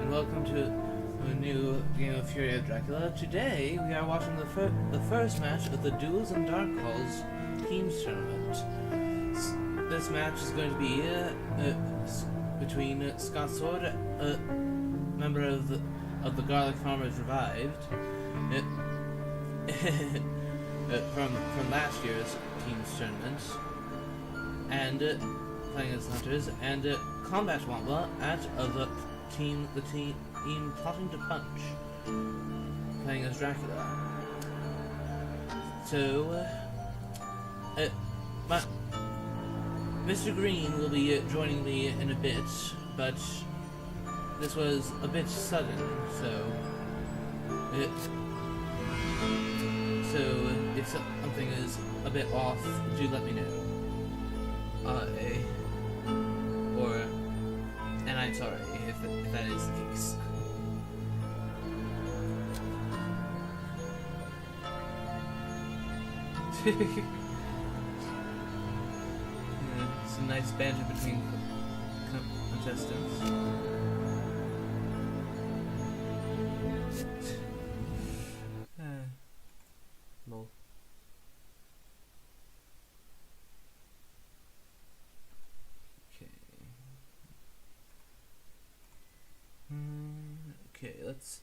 Welcome to a new game of Fury of Dracula. Today we are watching the first match of the Duels and Dark Halls Teams Tournament. This match is going to be between Scotsword, a member of the Garlic Farmers Revived, from last year's Teams Tournament, and playing as Hunters, and CombatWombat of the team Plotting to Punch, playing as Dracula. So, Mr. Green will be joining me in a bit, but this was a bit sudden, so if something is a bit off, do let me know. And I'm sorry if that is the case. Some nice banter between contestants. Lol. Okay, let's...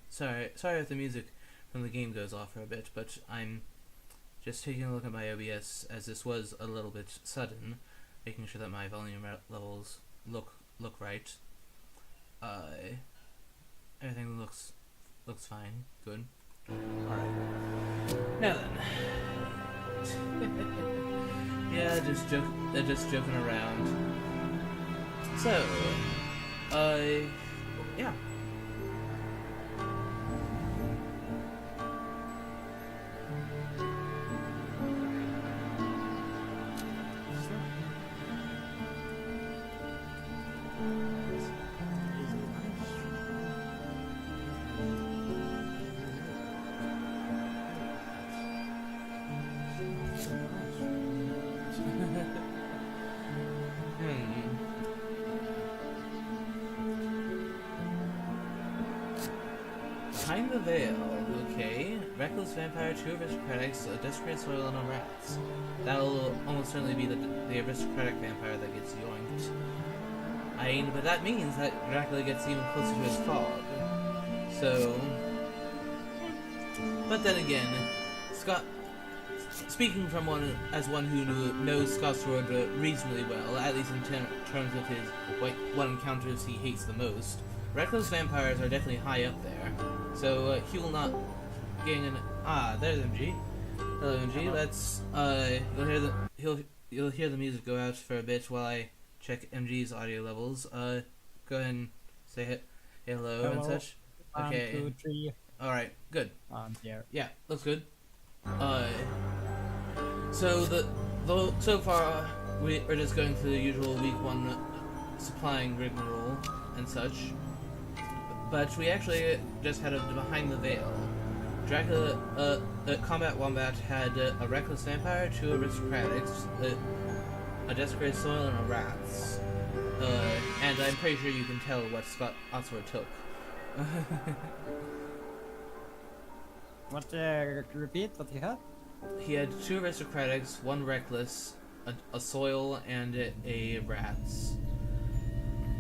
sorry if the music from the game goes off for a bit, but I'm just taking a look at my OBS, as this was a little bit sudden, making sure that my volume levels look right. Everything looks fine. Good. Alright. Now then. Yeah, just joking around. So, yeah. Behind the Veil, okay. Reckless Vampire, 2 Aristocratics, a Desperate Soil, and a Rats. That'll almost certainly be the Aristocratic Vampire that gets yoinked. But that means that Dracula gets even closer to his fog. So... But then again, speaking from one who knows Scotsword reasonably well, at least in terms of his what encounters he hates the most, Reckless Vampires are definitely high up there. So he will not gain an there's MG. Hello MG. Let's you'll hear the music go out for a bit while I check MG's audio levels. Go ahead and say hello and such. Okay. 1, 2, 3. All right. Good. Here. Yeah, looks good. So so far we're just going through the usual week 1 supplying rigmarole and such. But we actually just had a Behind the Veil. Dracula, CombatWombat had a Reckless Vampire, 2 Aristocratics, a Desecrated Soil, and a Rats. And I'm pretty sure you can tell what Scotsword took. Repeat what he had? He had 2 Aristocratics, 1 Reckless, a Soil, and a Rats.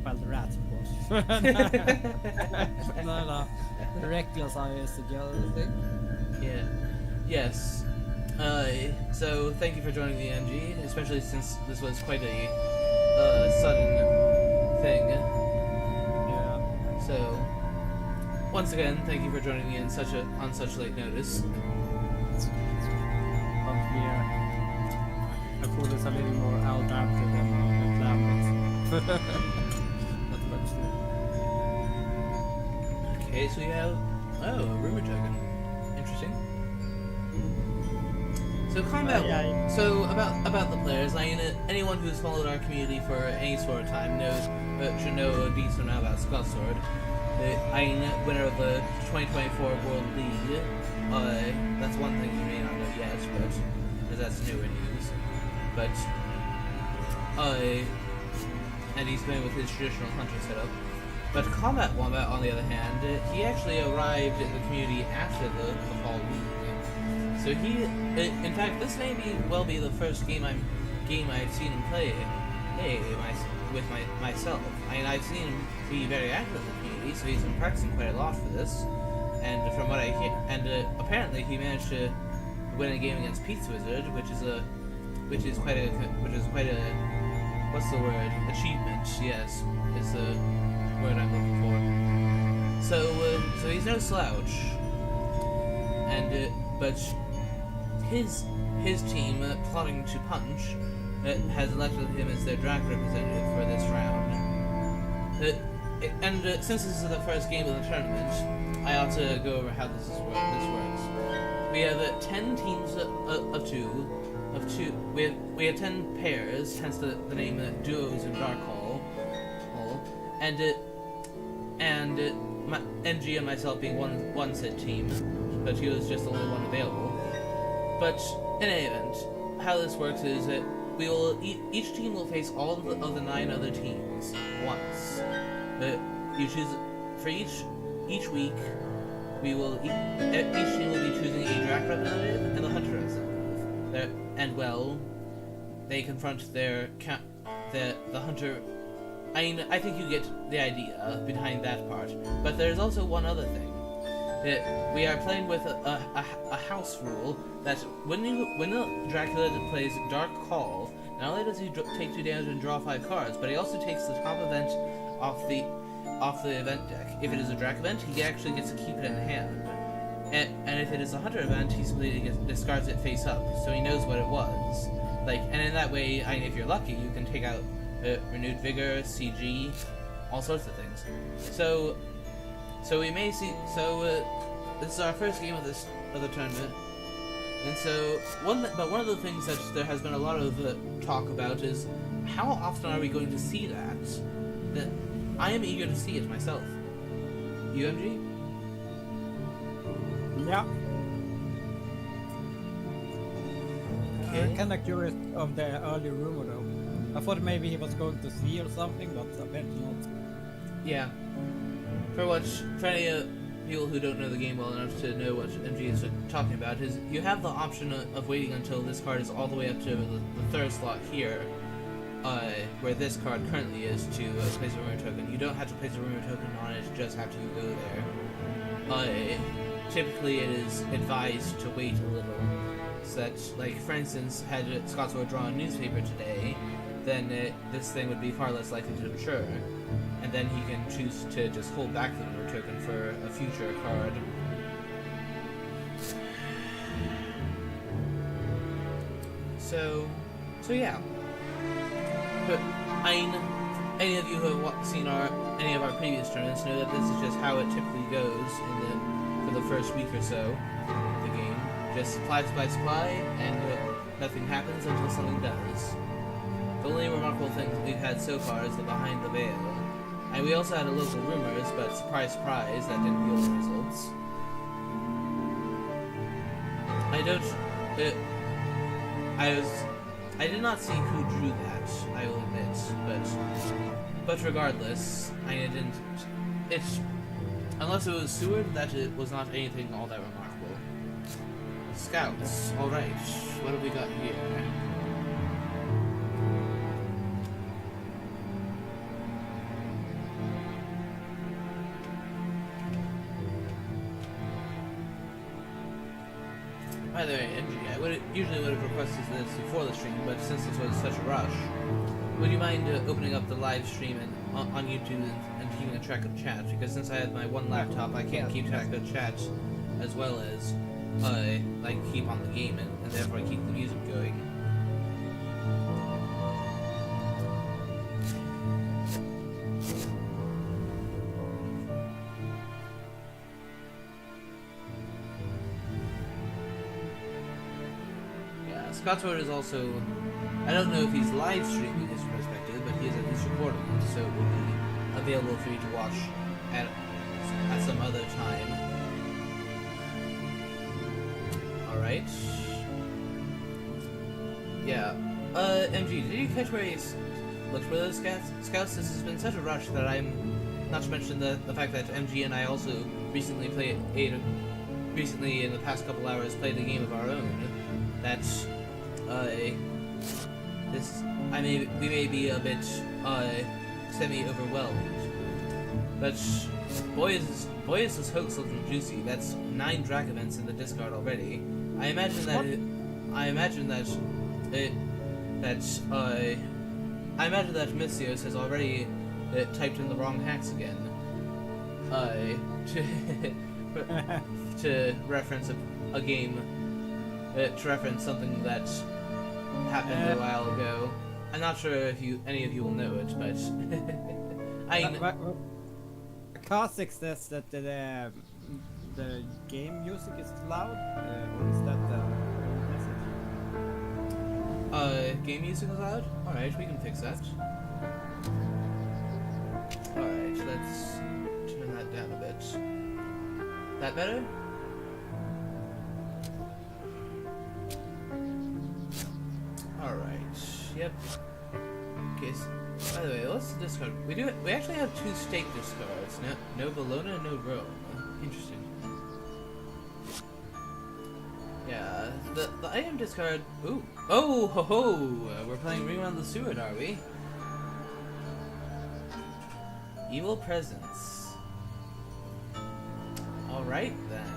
Well, the Rats, of course. No. The Reckless, I used to go, I think. Yeah. Yes. So, thank you for joining the MG, especially since this was quite a sudden thing. Yeah. So, once again, thank you for joining me on such late notice. I thought it's a little more out after than planned. Okay, so we have Oh, a rumor token. Interesting. So combat. Yeah. So about the players. I mean, anyone who's followed our community for any sort of time should know a decent amount about Scotsword. I mean, winner of the 2024 World League. That's one thing you may not know yet, but that's newer news. But and he's playing with his traditional hunter setup. But CombatWombat, on the other hand, he actually arrived in the community after the fall week. So he, in fact, this may well be the first game I've seen him play. With myself. I mean, I've seen him be very active in the community, so he's been practicing quite a lot for this. And from what I hear, apparently he managed to win a game against Pizza Wizard, which is quite a what's the word? Achievement. Yes, is the word I'm looking for. So he's no slouch. And but his team, plotting to punch, has elected him as their drag representative for this round. Since this is the first game of the tournament, I ought to go over how this works. We have 10 teams of two. We have 10 pairs, hence the name duos in Dark Hall. And NG and myself being one said team, but he was just the only one available. But in any event, how this works is that each team will face all of the 9 other teams once. You choose for each week. Each team will be choosing a draft representative and the hunter representative. They confront the hunter. I mean, I think you get the idea behind that part. But there's also one other thing. We are playing with a house rule that when the Dracula plays Dark Call, not only does he take 2 damage and draw 5 cards, but he also takes the top event off the event deck. If it is a Drac event, he actually gets to keep it in hand. And if it is a Hunter event, he simply discards it face up, so he knows what it was. And in that way, if you're lucky, you can take out Renewed Vigor, CG, all sorts of things. So we may see. This is our first game of the tournament, and so one of the things that there has been a lot of talk about is how often are we going to see that? That I am eager to see it myself. UMG? Yeah. Okay. I'm kind of curious of the early rumor though. I thought maybe he was going to see or something, but apparently not. Yeah. For any people who don't know the game well enough to know what MG is talking about, is you have the option of waiting until this card is all the way up to the 3rd slot here, where this card currently is, to place a rumor token. You don't have to place a rumor token on it, just have to go there. Typically it is advised to wait a little, so that, for instance, had Scotsword drawn a newspaper today, then this thing would be far less likely to mature, and then he can choose to just hold back the rumor token for a future card. So yeah. But any of you who have seen any of our previous tournaments know that this is just how it typically goes for the first week or so of the game. Just supply, and nothing happens until something does. The only remarkable thing that we've had so far is the Behind the Veil. And we also had a local rumors, but surprise, surprise, that didn't yield the results. I did not see who drew that, I will admit, but regardless, unless it was Seward, that it was not anything all that remarkable. Scouts, alright, what have we got here? By the way, I usually would have requested this before the stream, but since this was such a rush, would you mind opening up the live stream on YouTube and keeping a track of chat? Because since I have my one laptop, I can't keep track of chat as well as keep on the game and therefore keep the music going. Scotsword is also. I don't know if he's live streaming his perspective, but he is at least recording it, so it will be available for you to watch at some other time. Alright. Yeah. MG, did you catch where he looked for those scouts? This has been such a rush that I'm not to mention the fact that MG and I also recently in the past couple hours played a game of our own that we may be a bit semi-overwhelmed. But boy is this hoax looking juicy. That's 9 drag events in the discard already. I imagine that Mystios has already typed in the wrong hacks again. To reference a game, to reference something that happened a while ago. I'm not sure if any of you will know it, but Kha'Zix says that the game music is loud, or is that the message? Game music is loud? Alright, we can fix that. Alright, let's turn that down a bit. That better? Alright, yep. Okay, so, by the way, let's discard. We actually have 2 stake discards. No Bologna, no Rome. Interesting. Yeah, the item discard. Ooh. Oh ho ho! We're playing Ring Around the Seward, are we? Evil Presence. Alright then.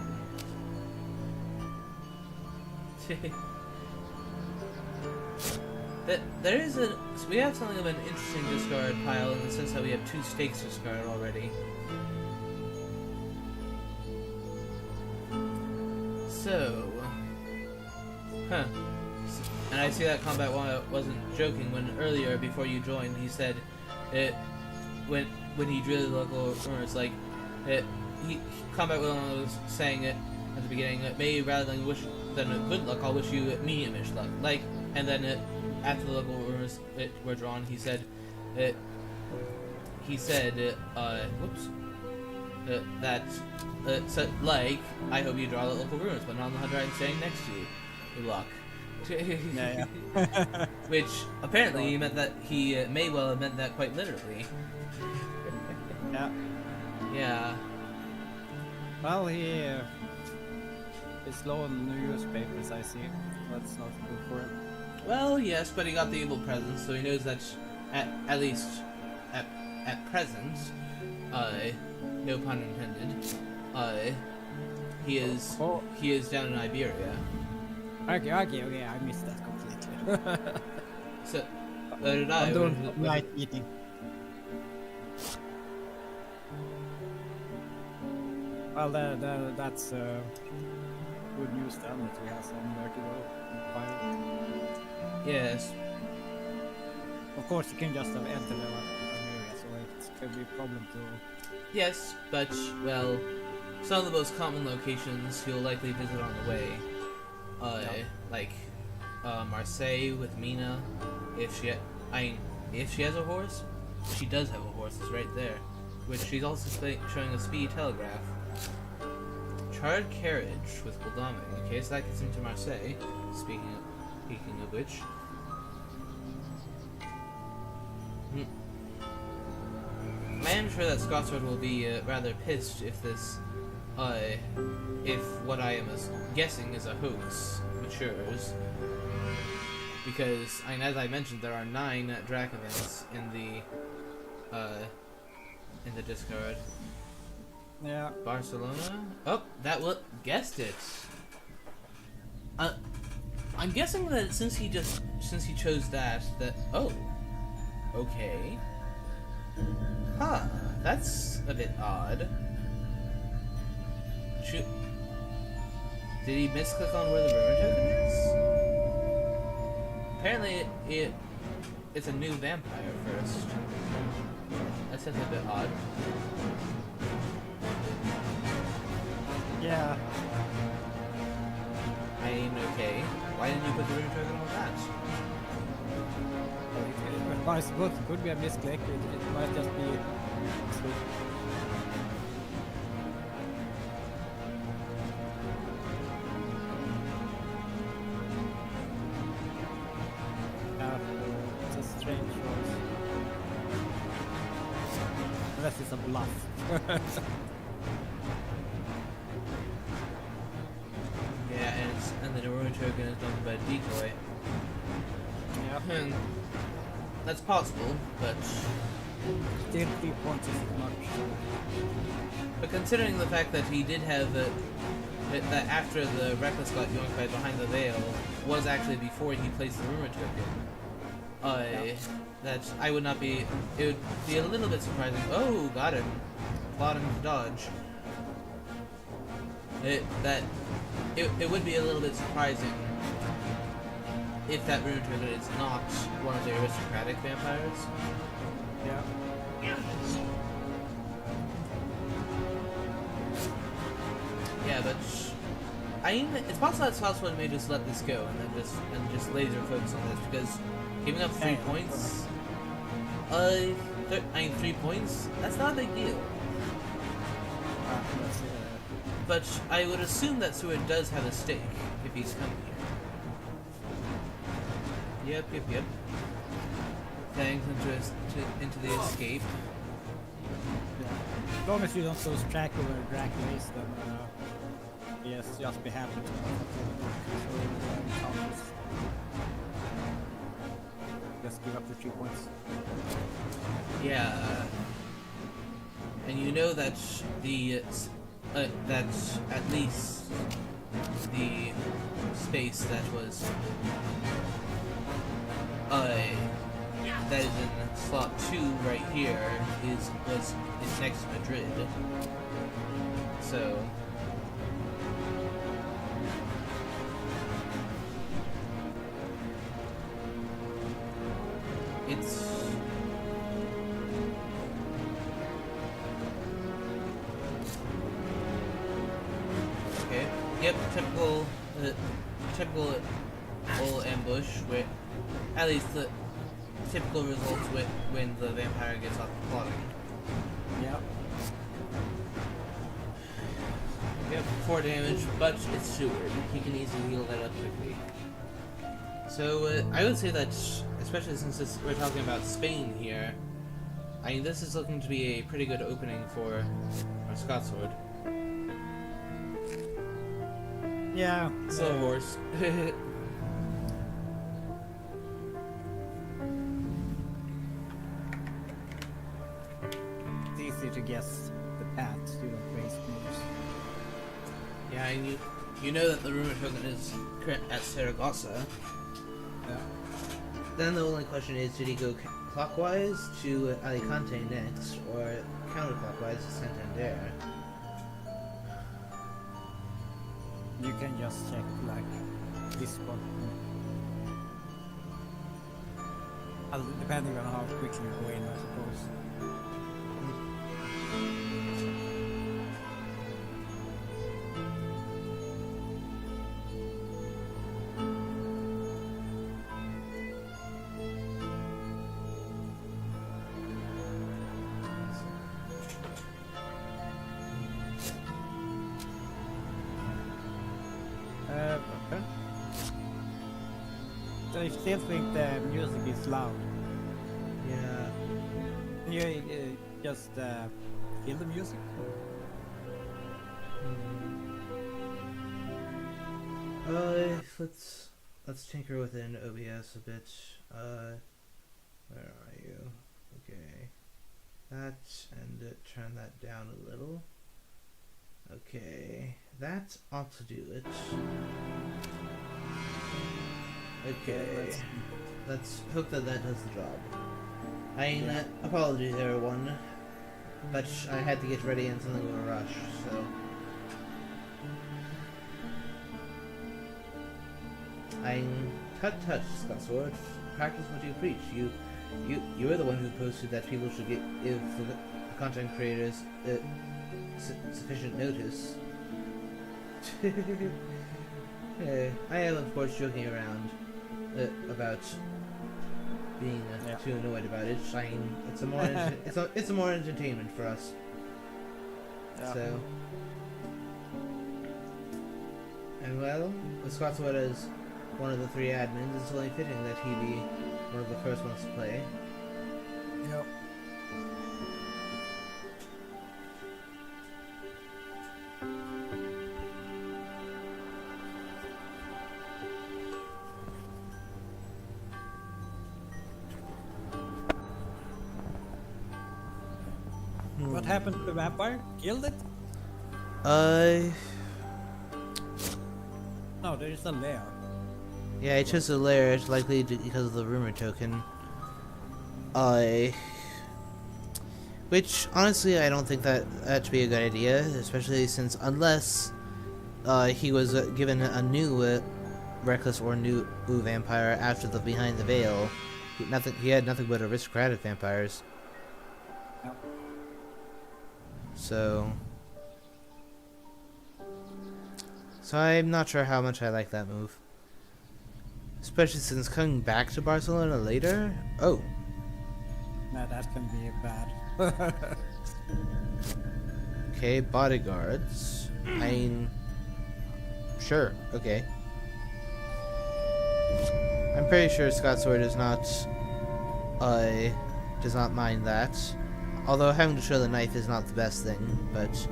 We have something of an interesting discard pile in the sense that we have 2 stakes discarded already. So, and I see that CombatWombat wasn't joking when earlier before you joined he said when he drew the local rumors CombatWombat was saying it at the beginning maybe rather than good luck I'll wish you medium-ish luck and then after the local rumors were drawn he said I hope you draw the local rumors but not on the hunter I'm standing next to you. Good luck. Yeah. Which apparently he meant that he may well have meant that quite literally. Yeah. Yeah. Well, he is low on newspapers, I see. That's not good for him. Well, yes, but he got the evil presence, so he knows that at least at present, no pun intended, he is down in Iberia. Okay, I missed that completely. So, did I? I'm doing night eating. Well, that's good news then that we have somewhere to go. Yes. Of course, you can just have entered the area, so it could be a problem to. Yes, but well, some of the most common locations you'll likely visit on the way, like Marseille with Mina, if she has a horse, she does have a horse. It's right there, which she's also showing a speedy telegraph. Charred carriage with Goldame. Okay, so that gets into Marseille. Speaking of which. I am sure that Scotsword will be rather pissed if what I am guessing is a hoax matures. Because, as I mentioned, there are 9 Drac events in the discard. Yeah. Barcelona? Oh, guessed it. I'm guessing that since he chose that, oh, okay. Huh, that's a bit odd. Did he misclick on where the rumor token is? Apparently it's a new vampire first. That's just a bit odd. Yeah. I mean, okay. Why didn't you put the rune token on that? I suppose it could be a misclick. It might just be. It's a strange choice. Unless it's a bluff. Yeah, and the rune token is done by decoy. Yeah. And that's possible, but Still 3 points isn't much. considering the fact that he did have that after the Reckless got yoinked by behind the veil was actually before he placed the rumor token, that I would not be. It would be a little bit surprising. Oh, got him. Allowed him to dodge. It would be a little bit surprising if that rune token is not one of the aristocratic vampires. Yeah. Yeah, but I mean, it's possible that Scotsword may just let this go and then just laser focus on this because giving up 3 points. I mean 3 points. That's not a big deal. But I would assume that Seward does have a stake if he's coming here. Yep. Thanks into the escape. Yeah. As long as you don't lose track of a drag race, then yes, just be happy to counters. Just give up the 3 points. Yeah. And you know that that's at least the space that was that is in slot 2 right here is next to Madrid. So it's okay. Yep, typical old ambush where at least the typical results when the vampire gets off the plotting. Yeah. Yep, 4 damage, but it's Seward. He can easily heal that up quickly. So I would say that, especially since we're talking about Spain here, I mean this is looking to be a pretty good opening for our Scotsword. Yeah. Slow horse. It's easy to guess the path to the race moves. Yeah, and you know that the rumor token is current at Saragossa. Yeah. Then the only question is, did he go clockwise to Alicante next, or counterclockwise to Santander? You can just check like this spot. Depending on how quickly you go in, I suppose. Okay. So I still think the music is loud. Yeah. Can you just feel the music? Let's tinker within OBS a bit. Where are you? Okay. That, and turn that down a little. Okay. That ought to do it. Okay. Let's hope that does the job. I mean, apologies everyone, but I had to get ready in something of a rush, so. I'm tut, Scotsword. Practice what you preach. You are the one who posted that people should give the content creators I am of course joking around about being too annoyed about it. I mean, it's a more it's a more entertainment for us. Yeah. So, and well, with Scotsword as one of the 3 admins, it's only fitting that he be one of the first ones to play. Yep. What happened to the vampire? Killed it? No, there is a lair. Yeah, I chose a lair likely because of the rumor token. Which honestly, I don't think that to be a good idea, especially since unless he was given a new reckless or new vampire after the Behind the Veil, he had nothing but aristocratic vampires. Yep. So I'm not sure how much I like that move. Especially since coming back to Barcelona later? Oh. Nah, that can be bad. Okay, bodyguards. I mean... Sure, okay. I'm pretty sure Scotsword does not mind that. Although having to show the knife is not the best thing, but...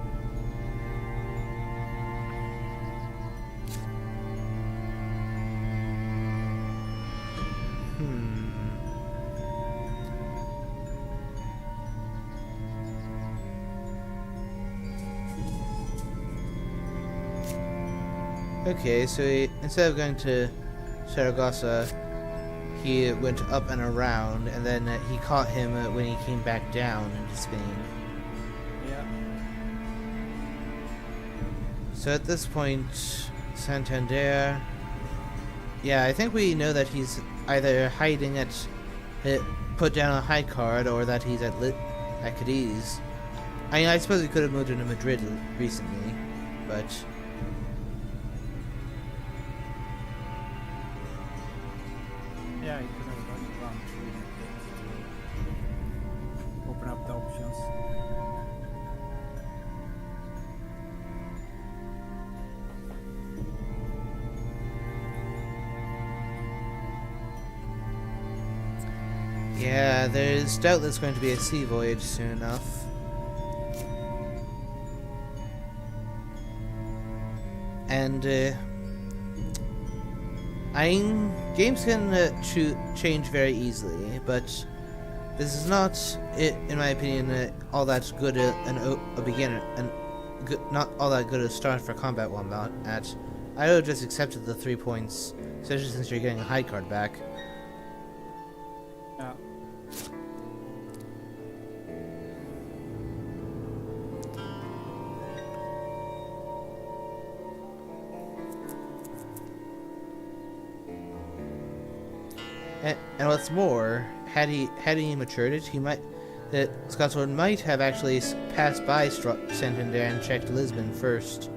Okay, so instead of going to Saragossa, he went up and around, and then he caught him when he came back down into Spain. Yeah. So at this point, Santander... Yeah, I think we know that he's either hiding at put down a high card, or that he's at Cadiz. I mean, I suppose he could have moved into Madrid recently, but... Yeah, you could have gone to open up the options. Yeah, there's doubtless going to be a sea voyage soon enough. And, I mean, games can change very easily, but this is not, in my opinion, all that good a beginner, and not all that good a start for CombatWombat. I would have just accepted the 3 points, especially since you're getting a high card back. Yeah. And what's more, had he matured it, Scotsword might have actually passed by Santander and checked Lisbon first,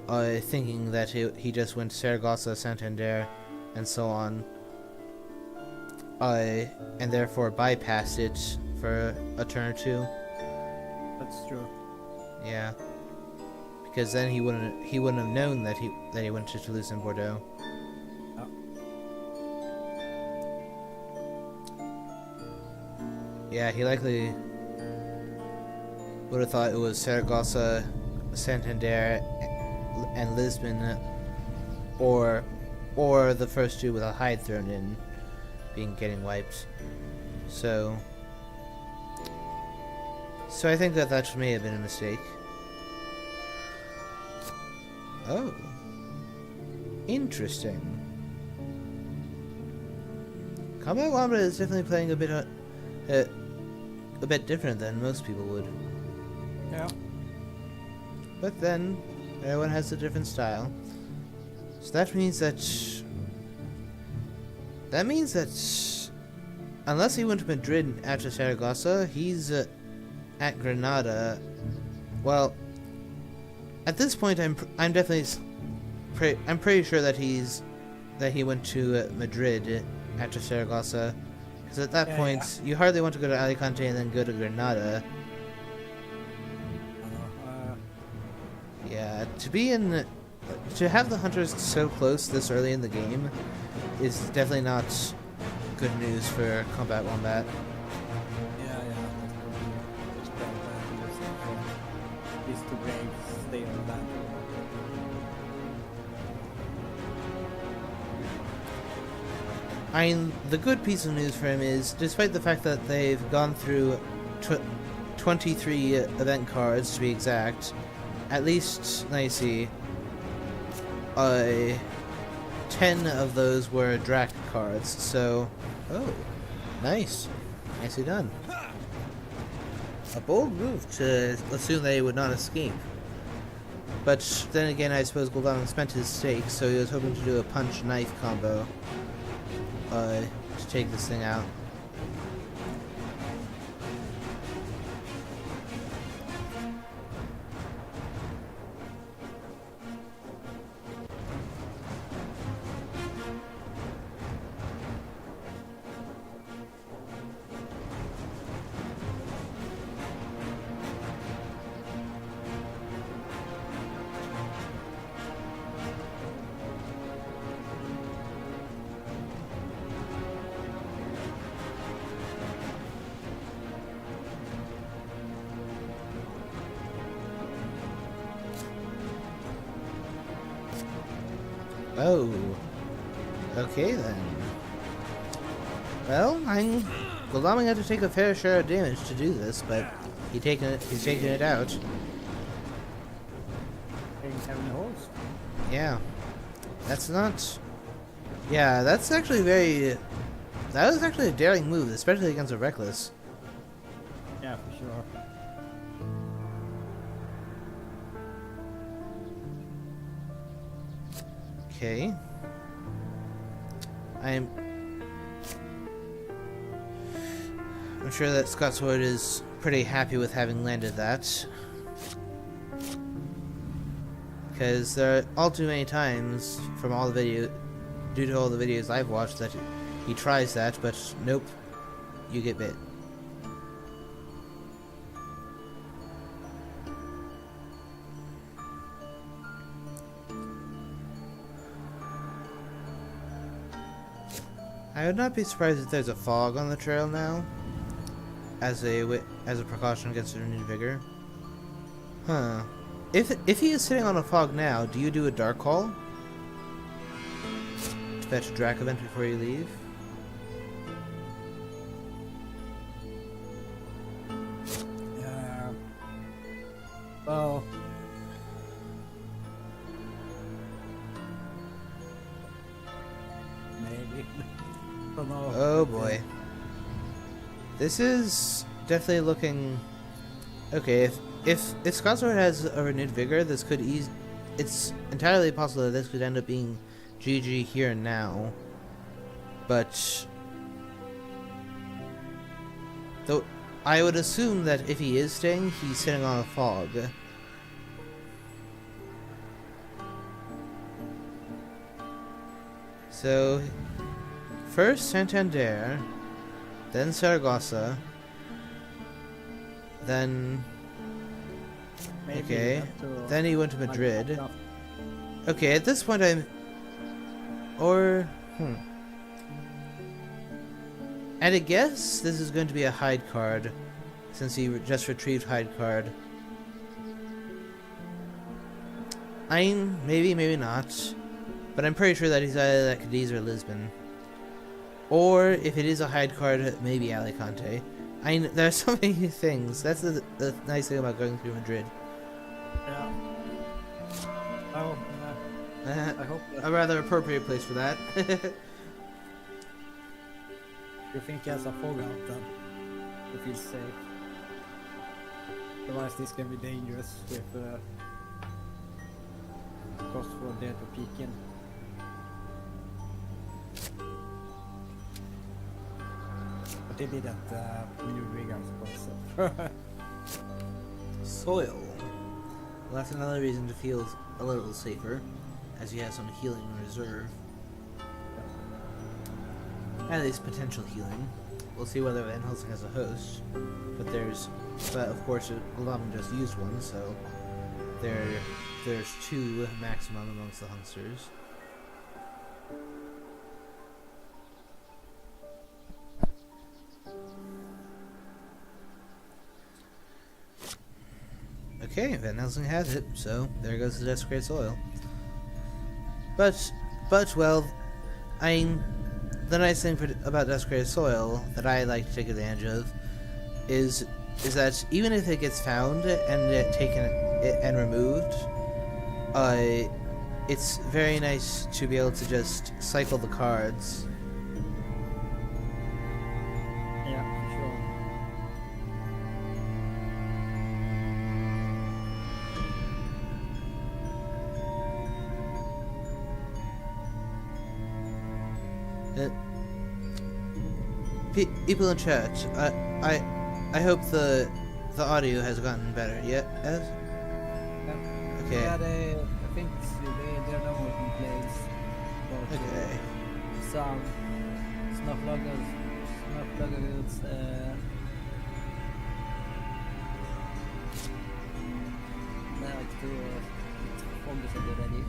thinking that he just went to Saragossa, Santander, and so on, and therefore bypassed it for a turn or two. That's true. Yeah, because then he wouldn't have known that he went to Toulouse and Bordeaux. Yeah, he likely would have thought it was Saragossa, Santander, and Lisbon, or the first 2 with a hide thrown in, getting wiped. So I think that may have been a mistake. Oh, interesting. CombatWombat is definitely playing a bit different than most people would. Yeah. But then, everyone has a different style. So that means that unless he went to Madrid after Saragossa, he's at Granada. Well, at this point, I'm definitely I'm pretty sure that he went to Madrid after Saragossa, because at that point you hardly want to go to Alicante and then go to Granada. Yeah, to have the hunters so close this early in the game is definitely not good news for CombatWombat. These two braves stay on the back. I mean, the good piece of news for him is, despite the fact that they've gone through 23 event cards to be exact, at least, let me see, 10 of those were Drac cards, so, oh, nice, nicely done. A bold move to assume they would not escape. But then again, I suppose Gul'dan spent his stake, so he was hoping to do a punch-knife combo to take this thing out. Oh. Okay then. Well, Gul'dan had to take a fair share of damage to do this, but he's taking it out. Having holes. Yeah. That's not... Yeah, that's actually very... That was actually a daring move, especially against a Reckless. Yeah, for sure. Okay. I'm sure that Scotsword is pretty happy with having landed that. Because there are all too many times from all the due to all the videos I've watched, that he tries that, but nope, you get bit. I would not be surprised if there's a fog on the trail now, as a precaution against renewed vigor. Huh. If he is sitting on a fog now, do you do a dark call to fetch a Drac event before you leave? Yeah. Well. Maybe. Don't know. Oh boy. This is definitely looking... Okay, if Scotsword has a renewed vigor, this could it's entirely possible that this could end up being GG here and now. But though I would assume that if he is staying, he's sitting on a fog. So first Santander, then Saragossa, then Maybe okay, then he went to Madrid. Okay, at this point and I guess this is going to be a hide card, since he just retrieved hide card. Maybe not, but I'm pretty sure that he's either at Cadiz or Lisbon. Or, if it is a hide card, maybe Alicante. There are so many things. That's the nice thing about going through Madrid. Yeah. Oh, I hope A rather appropriate place for that. you think he has a fog out then, if he's safe. Otherwise this can be dangerous with Scotsword there to peek in. But they did that new rig, I suppose. Soil. Well, that's another reason to feel a little safer. as he has some healing in reserve. At least potential healing. We'll see whether Van Helsing has a host, but of course Glam just used one, so there's 2 maximum amongst the hunters. Okay, Van Helsing has it, so there goes the desecrated soil. But well, the nice thing about desecrated soil that I like to take advantage of is that even if it gets found and taken and removed, it's very nice to be able to just cycle the cards. Yeah, for sure. People in chat, I hope the audio has gotten better. Yes? Okay. Yeah, I think there are no more complaints about Okay. sound. Snuffluggers, nej, jag tror om det så blir ready.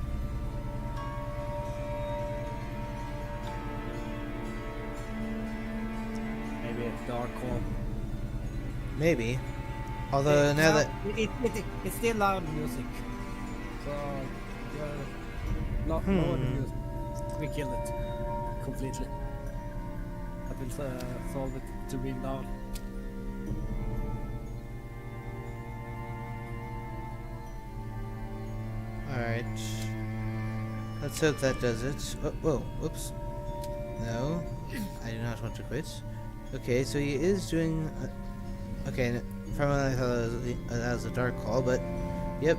Maybe a dark hole. Maybe. Although now that it's still loud music, so lower the music. We killed it completely. I will solve it to bring down. Alright. Let's hope that does it. Oh, whoa, whoops. No, I do not want to quit. Okay, so he is doing... okay, from what I thought that was a dark call, but yep,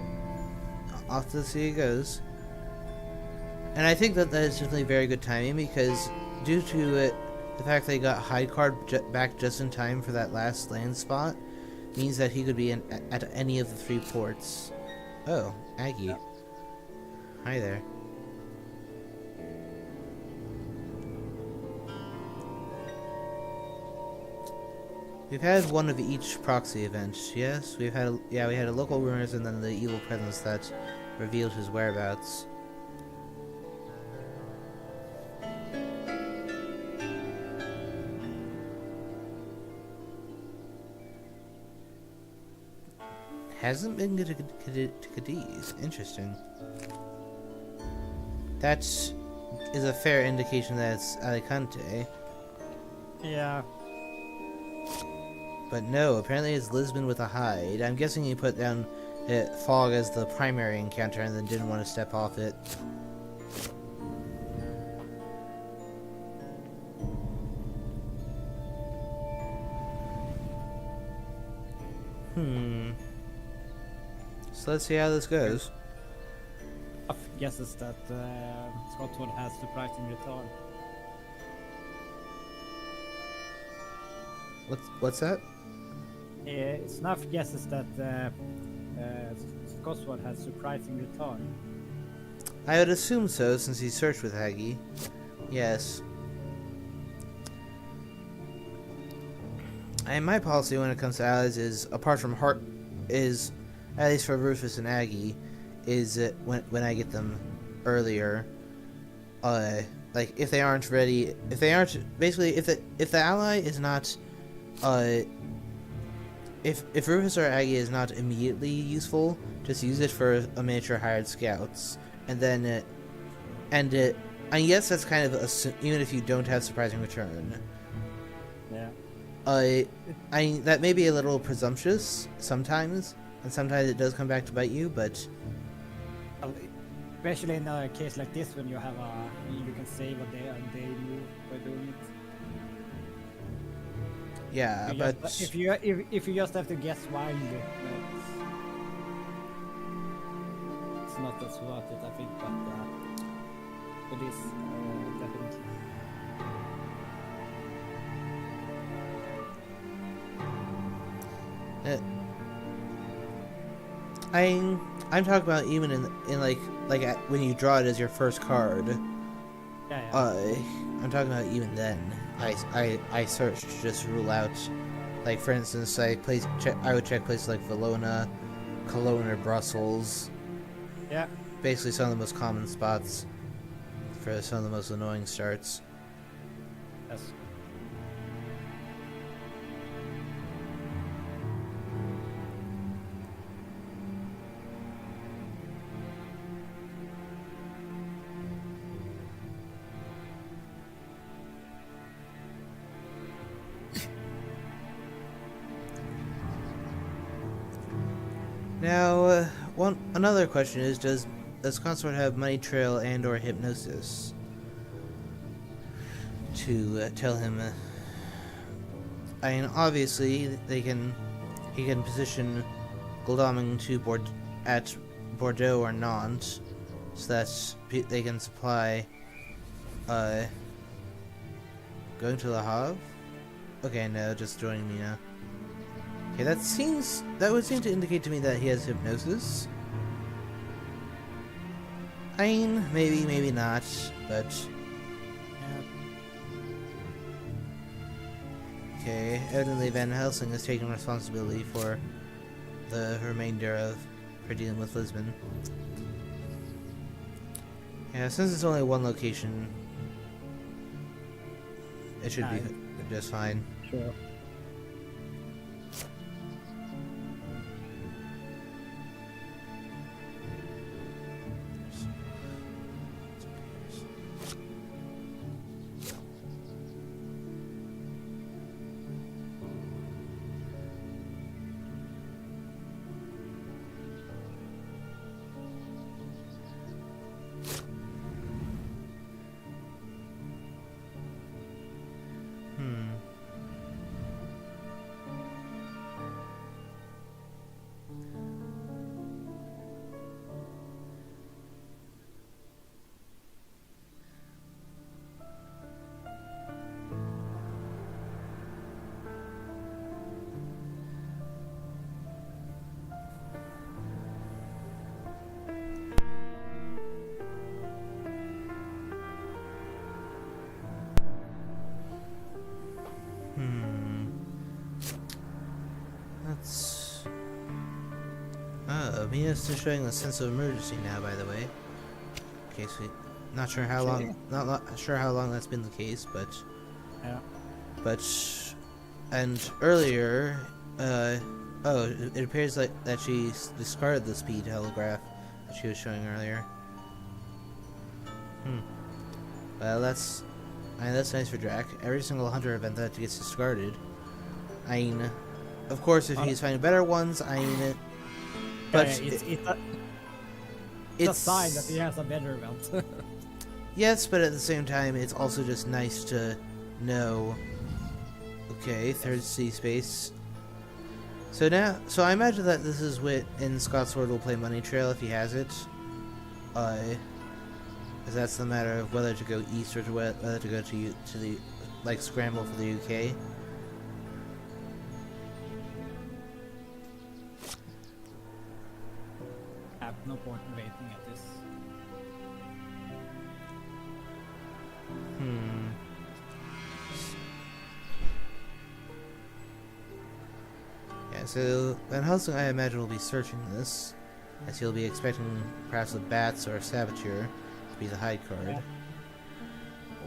off to the sea it goes. And I think that is definitely very good timing, because due to it, the fact that he got high card back just in time for that last land spot means that he could be at any of the 3 ports. Oh, Aggie. Yeah. Hi there. We've had one of each proxy event, yes? We had a local rumors and then the evil presence that revealed his whereabouts. Hasn't been to Cadiz. Interesting. That is a fair indication that it's Alicante. Yeah. But no, apparently it's Lisbon with a hide. I'm guessing he put down fog as the primary encounter and then didn't want to step off it. So let's see how this goes. Guesses that Scotsword has surprising return. What's that? Snuff guesses that Scotsword has surprising return. I would assume so, since he searched with Haggy. Yes. And my policy when it comes to allies is, apart from Heart, is, at least for Rufus and Aggie, is when I get them earlier, like if they aren't ready, if the ally is not, if Rufus or Aggie is not immediately useful, just use it for a miniature hired scouts, and then, and yes, that's kind of even if you don't have surprising return. Yeah. That may be a little presumptuous sometimes, and sometimes it does come back to bite you, but especially in a case like this when you have you can save a day move by doing it. yeah, but if you just have to guess wildly, it's not as worth it, I think. But for this, definitely. I'm talking about even in when you draw it as your first card. Yeah, yeah. I'm talking about even then. I searched to just rule out, like for instance, I would check places like Valona, Cologne, or Brussels. Yeah. Basically, some of the most common spots for some of the most annoying starts. Yes. Now, another question is: Does Scotsword have Money Trail and/or Hypnosis to tell him? I mean, obviously, he can position Godalming to at Bordeaux or Nantes, so that they can supply. Going to Le Havre? Okay, no, just joining me now. Okay, that would seem to indicate to me that he has Hypnosis. I mean, maybe not, but okay. Evidently, Van Helsing is taking responsibility for the remainder for dealing with Lisbon. Yeah, since it's only one location, it should be just fine. Sure. That's... Oh, Mina's still showing a sense of emergency now, by the way. Okay, sweet. Not sure how long. Not sure how long that's been the case, but. Yeah. But, and earlier, oh, it appears like that she discarded the speed telegraph that she was showing earlier. Well, that's nice for Drac. Every single hunter event that gets discarded. I mean, of course, if he's finding better ones, I mean it. But it's a sign that he has a better event. Yes, but at the same time, it's also just nice to know. Okay, third sea space. So I imagine that this is Wit in Scotsword will play Money Trail if he has it. Because that's the matter of whether to go east or whether to go to the scramble for the UK. I have no point in waiting at this. Yeah, so Van Helsing, I imagine, will be searching this, as he'll be expecting perhaps a Bats or a Saboteur to be the hide card. Yeah.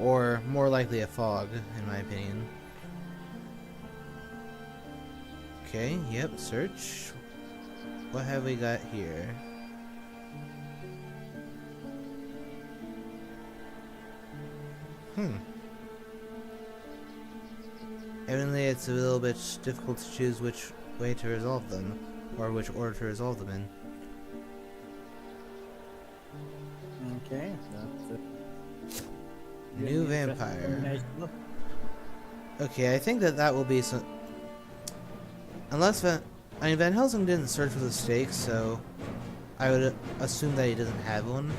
Or more likely a Fog, in my opinion. Okay, yep, search. What have we got here? Evidently, it's a little bit difficult to choose which way to resolve them, or which order to resolve them in. Okay, that's it. New vampire. Okay, I think that will be some. Unless Van Helsing didn't search for the stakes, so I would assume that he doesn't have one.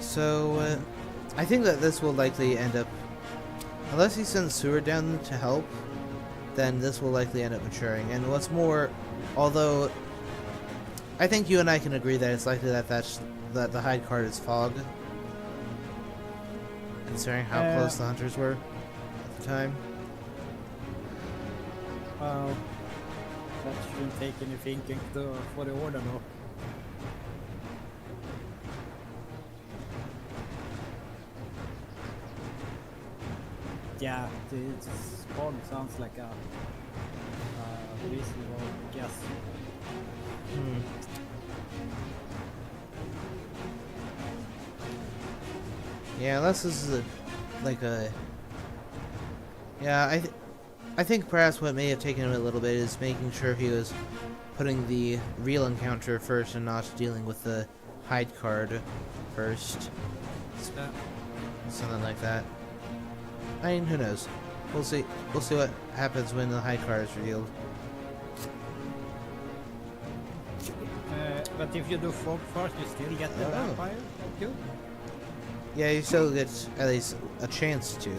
So, I think that this will likely end up, unless he sends Seward down to help, then this will likely end up maturing. And what's more, although I think you and I can agree that it's likely that that the hide card is fog, considering how close the hunters were at the time. Well, that shouldn't take any thinking for the order though. Yeah, the spawn sounds like a reasonable guess. Hmm. Yeah, unless this is yeah, I think perhaps what may have taken him a little bit is making sure he was putting the real encounter first and not dealing with the hide card first. Something like that. I mean, who knows? We'll see. We'll see what happens when the hide card is revealed. But if you do fog first, you still get the vampire too? Yeah, you still get at least a chance to.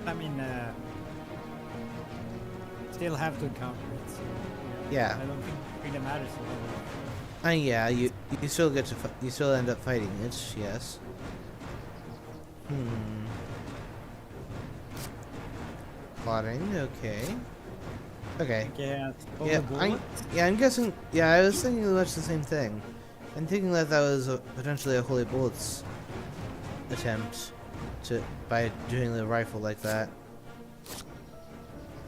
I mean, still have to encounter it. So, Yeah. I don't think it really matters. Yeah, you still get to you still end up fighting it. Yes. Plotting. Okay. Okay. Yeah, I'm guessing. Yeah, I was thinking much the same thing. I'm thinking that was potentially a Holy Bullets attempt by doing the rifle like that.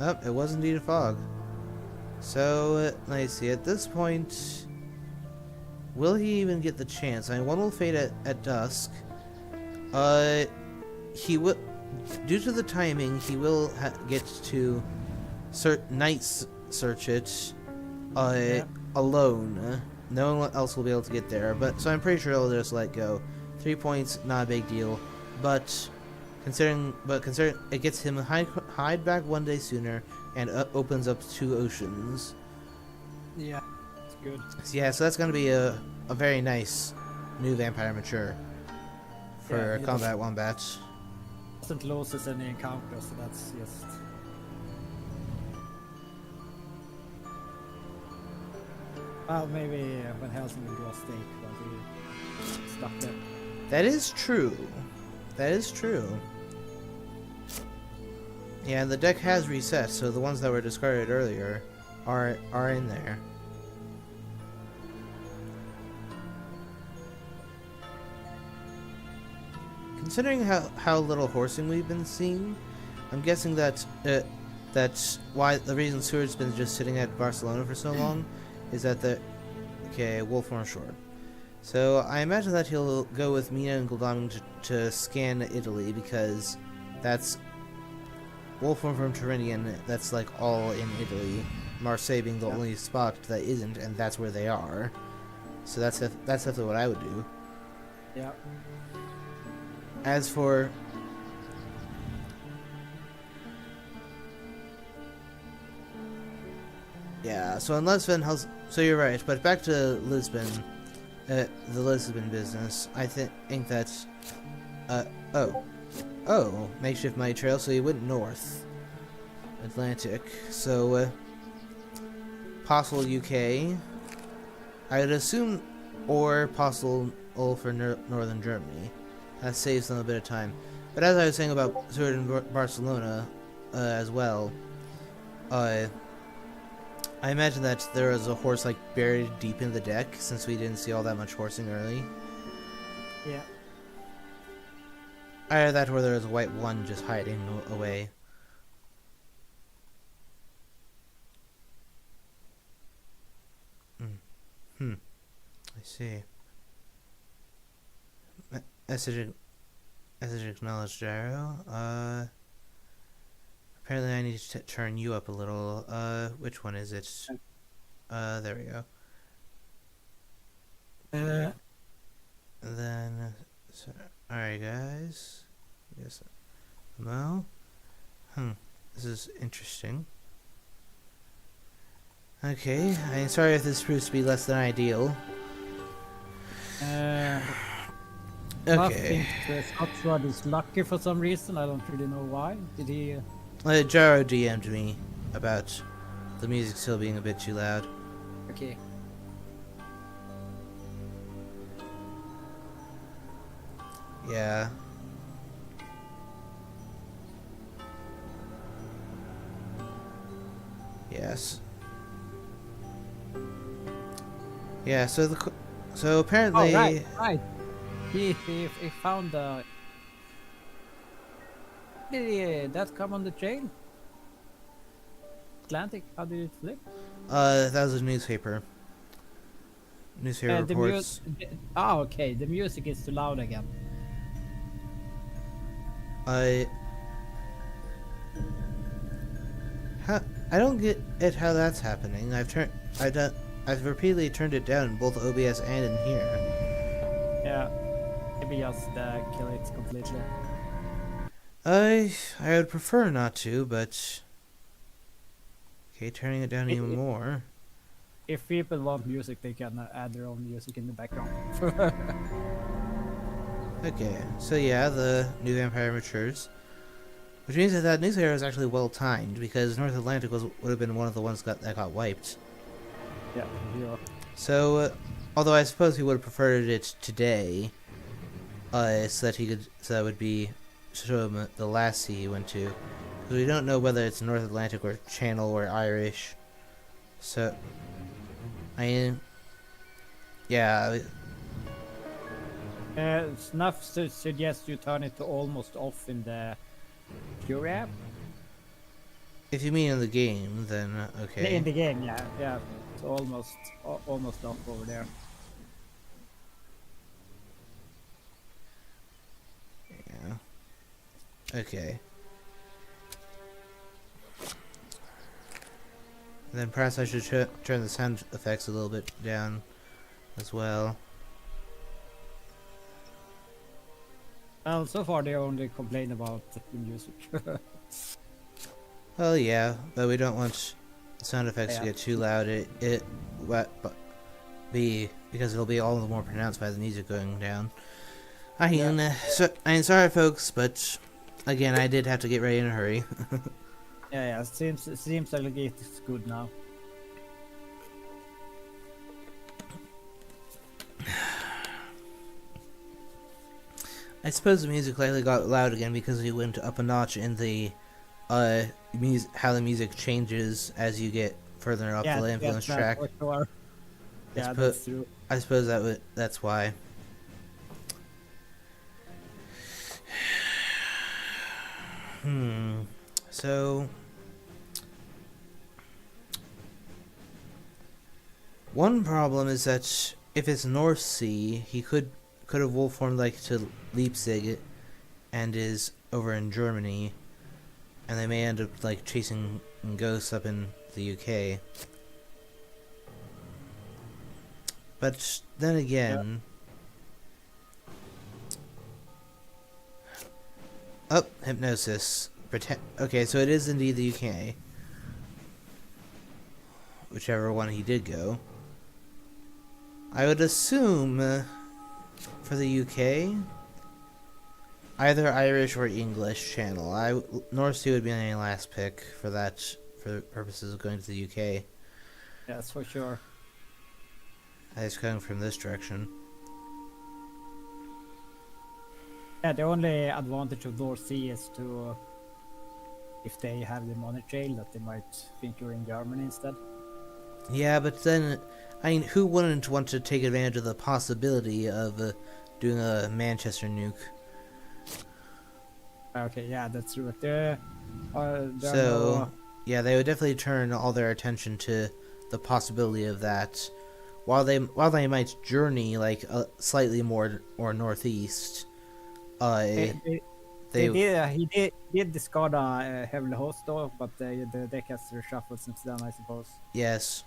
Oh, it was indeed a fog. So let's see. At this point, will he even get the chance? I mean, one will fade at dusk. He will, due to the timing, he will get to night search it alone. No one else will be able to get there. But so I'm pretty sure he'll just let go. 3 points, not a big deal. But considering it gets him hide back one day sooner and opens up 2 oceans. Yeah, it's good. Yeah, so that's gonna be a very nice new vampire mature for CombatWombat. Doesn't loses any encounters, so that's just. Well, maybe when Helsing will do a stake, but he stuck there. That is true. That is true. Yeah, and the deck has reset, so the ones that were discarded earlier are in there. Considering how little horsing we've been seeing, I'm guessing that that's why the reason Seward's been just sitting at Barcelona for so long is that Wolfhorn Shore. So I imagine that he'll go with Mina and Gul'dan to scan Italy, because that's Wolfhorn from Turindian. That's like all in Italy. Marseille being the only spot that isn't, and that's where they are. So that's definitely what I would do. Yeah. As for so unless Van Helsing, so you're right. But back to Lisbon, the Lisbon business. I think that's makeshift money trail. So he went north, Atlantic. So possible UK, I would assume, or possible for northern Germany. That saves them a bit of time. But as I was saying about Seward and Barcelona as well, I imagine that there was a horse like buried deep in the deck, since we didn't see all that much horsing early. Yeah. Either that or there was a white one just hiding away. I see. Message acknowledged, Gyro. Apparently I need to turn you up a little. Which one is it? There we go. Then, alright guys. Yes. Well, this is interesting. Okay, I'm sorry if this proves to be less than ideal. I think the Scotsword is lucky for some reason. I don't really know why. Did he Jaro DM'd me about the music still being a bit too loud. Okay. Yeah. Yes. Yeah, so apparently... Oh, right. He found did that come on the train? Atlantic, how did it flip? that was a newspaper. Newspaper reports. Oh, okay, the music is too loud again. I don't get it how that's happening. I've repeatedly turned it down in both OBS and in here. Yeah, maybe just kill it completely. I would prefer not to, but okay, turning it down even more. If people want music, they can add their own music in the background. Okay, so yeah, the new vampire matures, which means that that newspaper was actually well timed because North Atlantic would have been one of the ones that got wiped. Yeah. So, although I suppose he would have preferred it today, so that would be show him the last sea he went to, because we don't know whether it's North Atlantic or Channel or Irish. So, yeah. Snuff suggests you turn it to almost off in the Fury app. If you mean in the game, then okay. In the game, yeah. It's almost off over there. Yeah. Okay. And then perhaps I should turn the sound effects a little bit down as well. Well, so far they only complain about the music. Well, yeah, but we don't want the sound effects to get too loud. Because it'll be all the more pronounced by the music going down. I'm sorry, folks, but again, I did have to get ready in a hurry. yeah. It seems like it's good now. I suppose the music likely got loud again because we went up a notch in the how the music changes as you get further up the influence track. Sure. Yeah, that's true. I suppose that's why. So one problem is that if it's North Sea, he could have wolf formed like to Leipzig and is over in Germany, and they may end up like chasing ghosts up in the UK. But then again, hypnosis. Okay, so it is indeed the UK. Whichever one he did go. I would assume for the UK, either Irish or English channel. North Sea would be my last pick for that, for purposes of going to the UK. Yes, for sure. It's coming from this direction. Yeah, the only advantage of North Sea is to, if they have the money trail, that they might think you're in Germany instead. Yeah, but then, I mean, who wouldn't want to take advantage of the possibility of doing a Manchester nuke? Okay, yeah, that's true. Yeah, they would definitely turn all their attention to the possibility of that. While they might journey like slightly more or northeast, he did discard a heavily host though, but the deck has reshuffled since then, I suppose. Yes,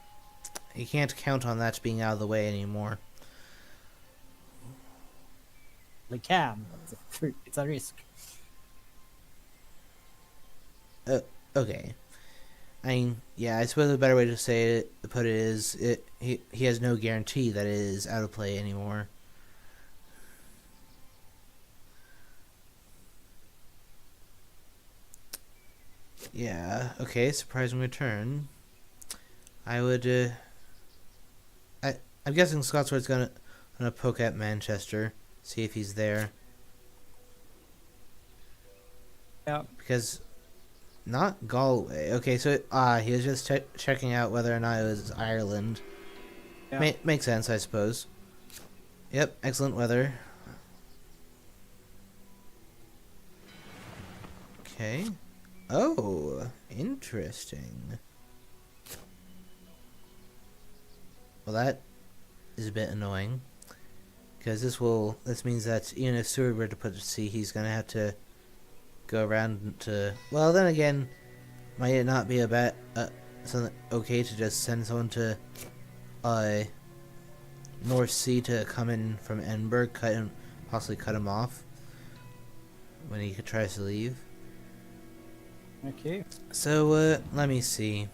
you can't count on that being out of the way anymore. They can, but it's a risk. Okay. I mean, yeah, I suppose a better way to put it is he has no guarantee that it is out of play anymore. Yeah. Okay. Surprising return. I would. I'm guessing Scotsword's gonna poke at Manchester, see if he's there, Yeah. because not Galway. Okay, so he was just checking out whether or not it was Ireland. Yeah. Makes sense, I suppose. Yep. Excellent weather. Okay. Oh, interesting. Well, that is a bit annoying, because this means that even if Seward were to put to sea, he's gonna have to go around to. Well, then again, might it not be a bad something okay to just send someone to North Sea to come in from Edinburgh, possibly cut him off when he tries to leave. Okay. So let me see.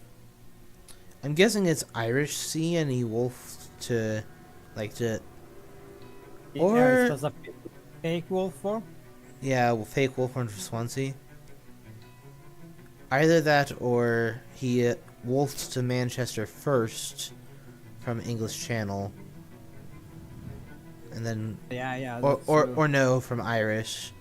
I'm guessing it's Irish Sea, and he wolfed to, Or- Yeah, it's just a fake wolf form. yeah, fake wolf from Swansea. Either that, or he wolfed to Manchester first from English Channel, and then, Yeah. or no, from Irish.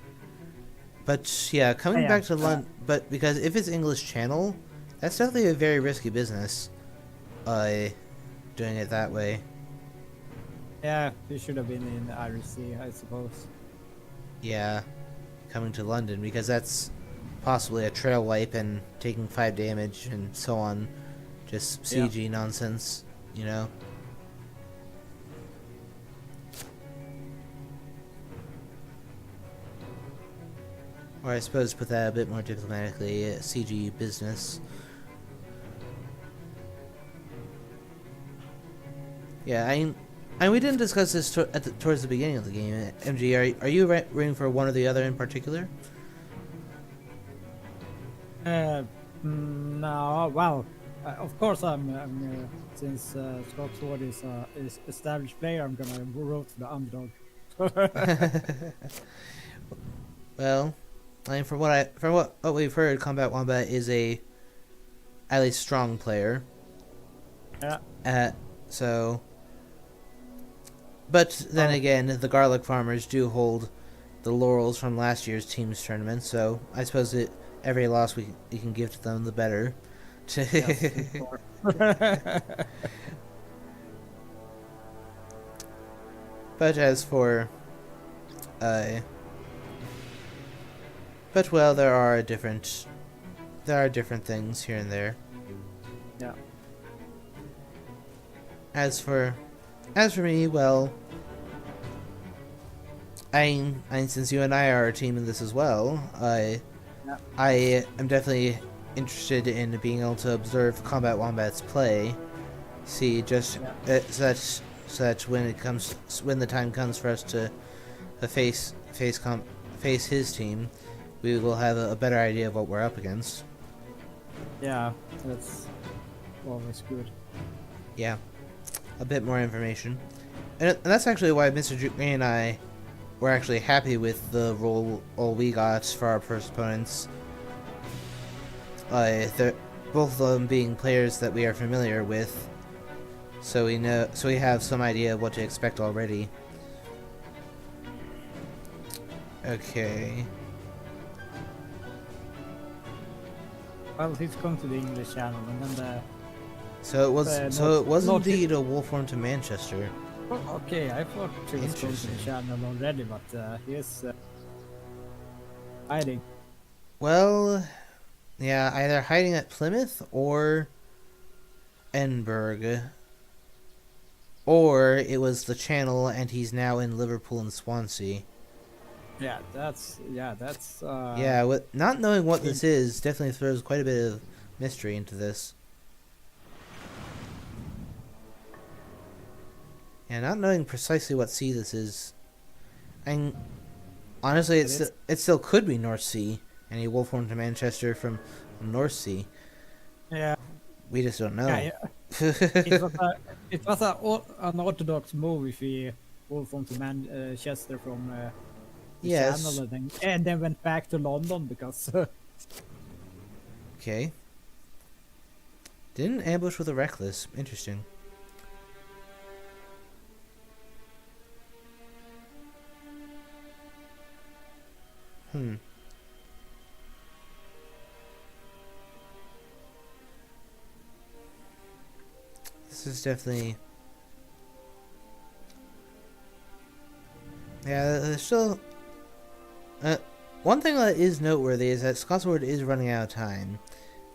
But yeah, coming Yeah, back to London, but because if it's English Channel, that's definitely a very risky business. Doing it that way. Yeah, he should have been in Irish Sea, I suppose. Yeah, coming to London, because that's possibly a trail wipe and taking 5 damage and so on. Just CG nonsense, you know? Or I suppose to put that a bit more diplomatically, CG business. Yeah, we didn't discuss this towards the beginning of the game. MG, are you rooting for one or the other in particular? No, well, of course I'm since Scotsword is established player, I'm gonna root for the underdog. Well, I mean, from what we've heard, CombatWombat is a at least strong player. Yeah. So, but then again, the Garlic Farmers do hold the laurels from last year's team's tournament. So I suppose every loss we can give to them, the better. Yes, of course. But as for, but well, there are different things here and there. Yeah. As for me, well, I since you and I are a team in this as well, I am definitely interested in being able to observe CombatWombat's play, see just such when the time comes for us to face his team, we will have a better idea of what we're up against. Yeah, that's always good. Yeah, a bit more information, and that's actually why Mr. Green and I were actually happy with the roll we got for our first opponents. Both of them being players that we are familiar with, so we have some idea of what to expect already. Okay. Well, he's come to the English channel, and then So it was not indeed a wolf run to Manchester. okay, I thought he was come to the channel already, but he is hiding. Well, yeah, either hiding at Plymouth or Edinburgh, or it was the Channel and he's now in Liverpool and Swansea. Yeah, that's Yeah, with not knowing what this is definitely throws quite a bit of mystery into this. Yeah, not knowing precisely what sea this is, and honestly, it still could be North Sea, and he wolf run to Manchester from North Sea. Yeah. We just don't know. Yeah. It was an orthodox move if he wolf from to Manchester from the Yes. channel and then went back to London because Okay. Didn't ambush with a reckless. Interesting. This is definitely... Yeah, there's still... one thing that is noteworthy is that Scotsword is running out of time.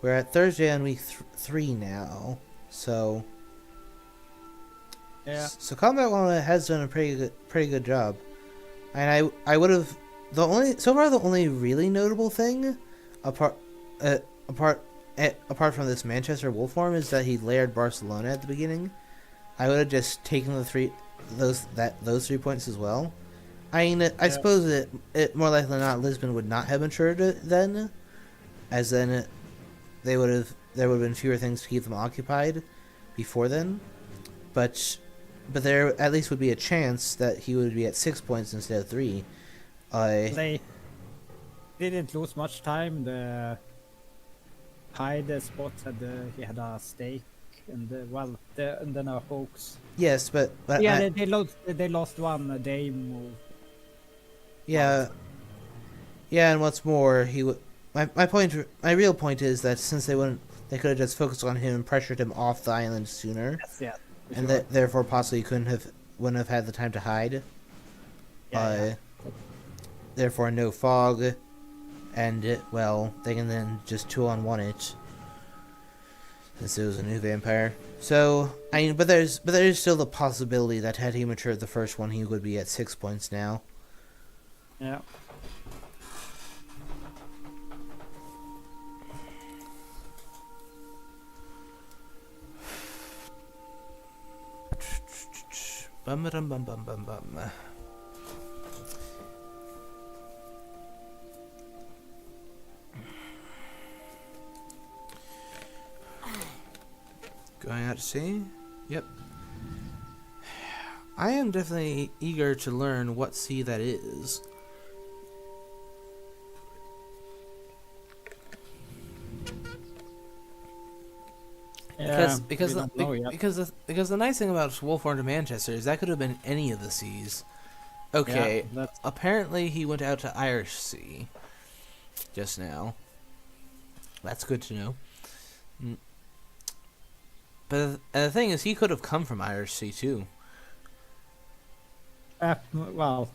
We're at Thursday on week 3 now, so... Yeah. So CombatWombat has done a pretty good job. And I would have... So far the only really notable thing, apart from this Manchester wolf form, is that he layered Barcelona at the beginning. I would have just taken those 3 points as well. I mean, I suppose it more likely than not Lisbon would not have matured then, as then there would have been fewer things to keep them occupied before then. But there at least would be a chance that he would be at 6 points instead of 3. They didn't lose much time. The hide spot he had a stake and then a hoax. Yes, but yeah, they lost one day move. Yeah, and what's more, my real point is that since they could have just focused on him and pressured him off the island sooner, Yes, and therefore possibly wouldn't have had the time to hide. Therefore, no fog, and they can then just 2-on-1 it, since it was a new vampire. So I mean, but there is still the possibility that had he matured the first one, he would be at 6 points now. Yeah. Bum bum bum bum bum bum. Going out to sea? Yep. I am definitely eager to learn what sea that is. Because the nice thing about Wolfhorn to Manchester is that could have been any of the seas. Okay, apparently he went out to Irish Sea just now. That's good to know. But the thing is, he could have come from Irish Sea too. Well,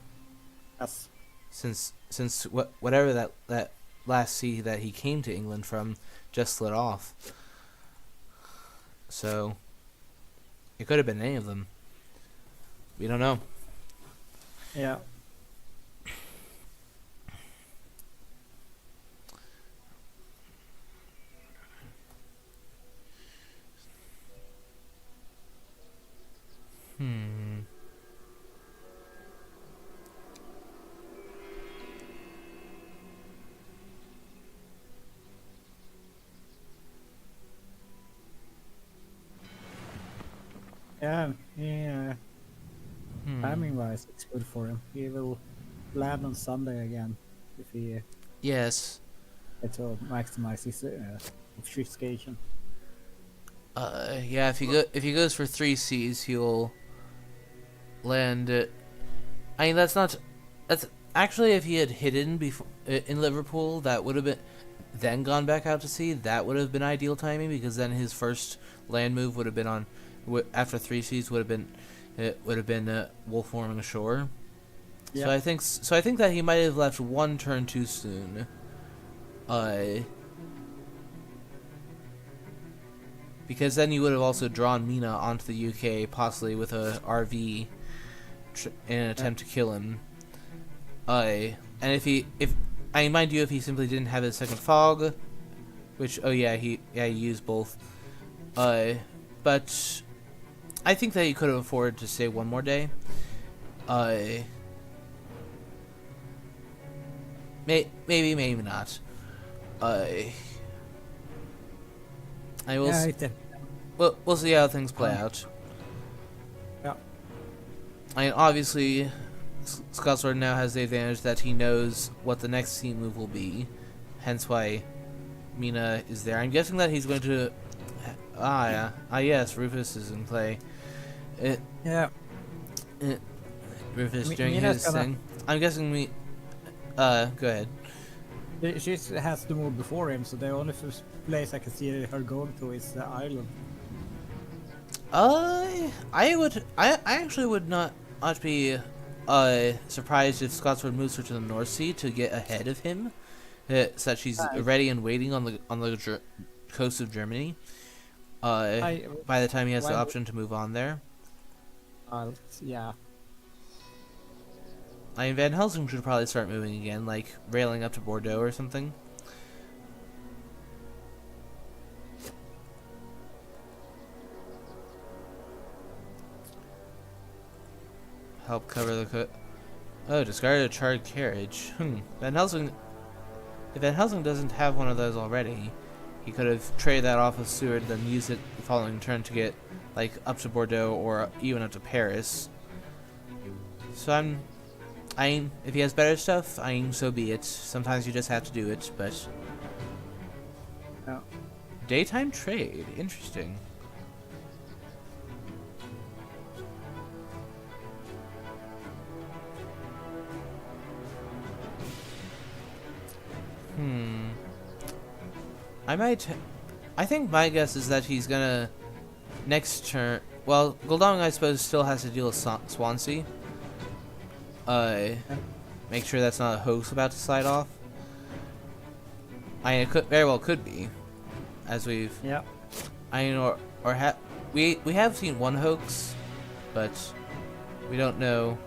yes. Since whatever that last sea that he came to England from just slid off. So it could have been any of them. We don't know. Yeah. Yeah. Timing wise, it's good for him. He will land on Sunday again if he Yes. to maximize his obfuscation. Yeah. If he goes for 3 Cs, he'll land. I mean, that's actually if he had hidden before in Liverpool, that would have been then gone back out to sea. That would have been ideal timing because then his first land move would have been on. After 3 Cs would have been wolf forming ashore. Yep. So I think that he might have left 1 turn too soon. Because then you would have also drawn Mina onto the UK, possibly with a RV, in an attempt to kill him. And if mind you, if he simply didn't have his second fog, which he used both. But I think that he could have afforded to stay 1 more day. Maybe not. I will. We'll see how things play out. Yeah. I mean, obviously, Scotsword now has the advantage that he knows what the next team move will be. Hence why Mina is there. I'm guessing that he's going to. Yes, Rufus is in play. Yeah. Rufus Mi- doing Mina's his gonna- thing. I'm guessing me. Go ahead. She has to move before him, so the only first place I can see her going to is the island. I actually would not be surprised if Scotsword moves her to the North Sea to get ahead of him, so that she's ready and waiting on the coast of Germany. By the time he has the option to move on there. Yeah. I mean, Van Helsing should probably start moving again, like railing up to Bordeaux or something. Help cover the Oh, discarded a charred carriage. Van Helsing. If Van Helsing doesn't have one of those already, he could have traded that off with Seward, then used it the following turn to get like up to Bordeaux or even up to Paris. So if he has better stuff, so be it. Sometimes you just have to do it, but Yeah. daytime trade, interesting. I think my guess is that he's gonna next turn. Well, Goldong, I suppose, still has to deal with Swansea. Make sure that's not a hoax about to slide off. It very well could be, as we've. Yeah. We have seen one hoax, but we don't know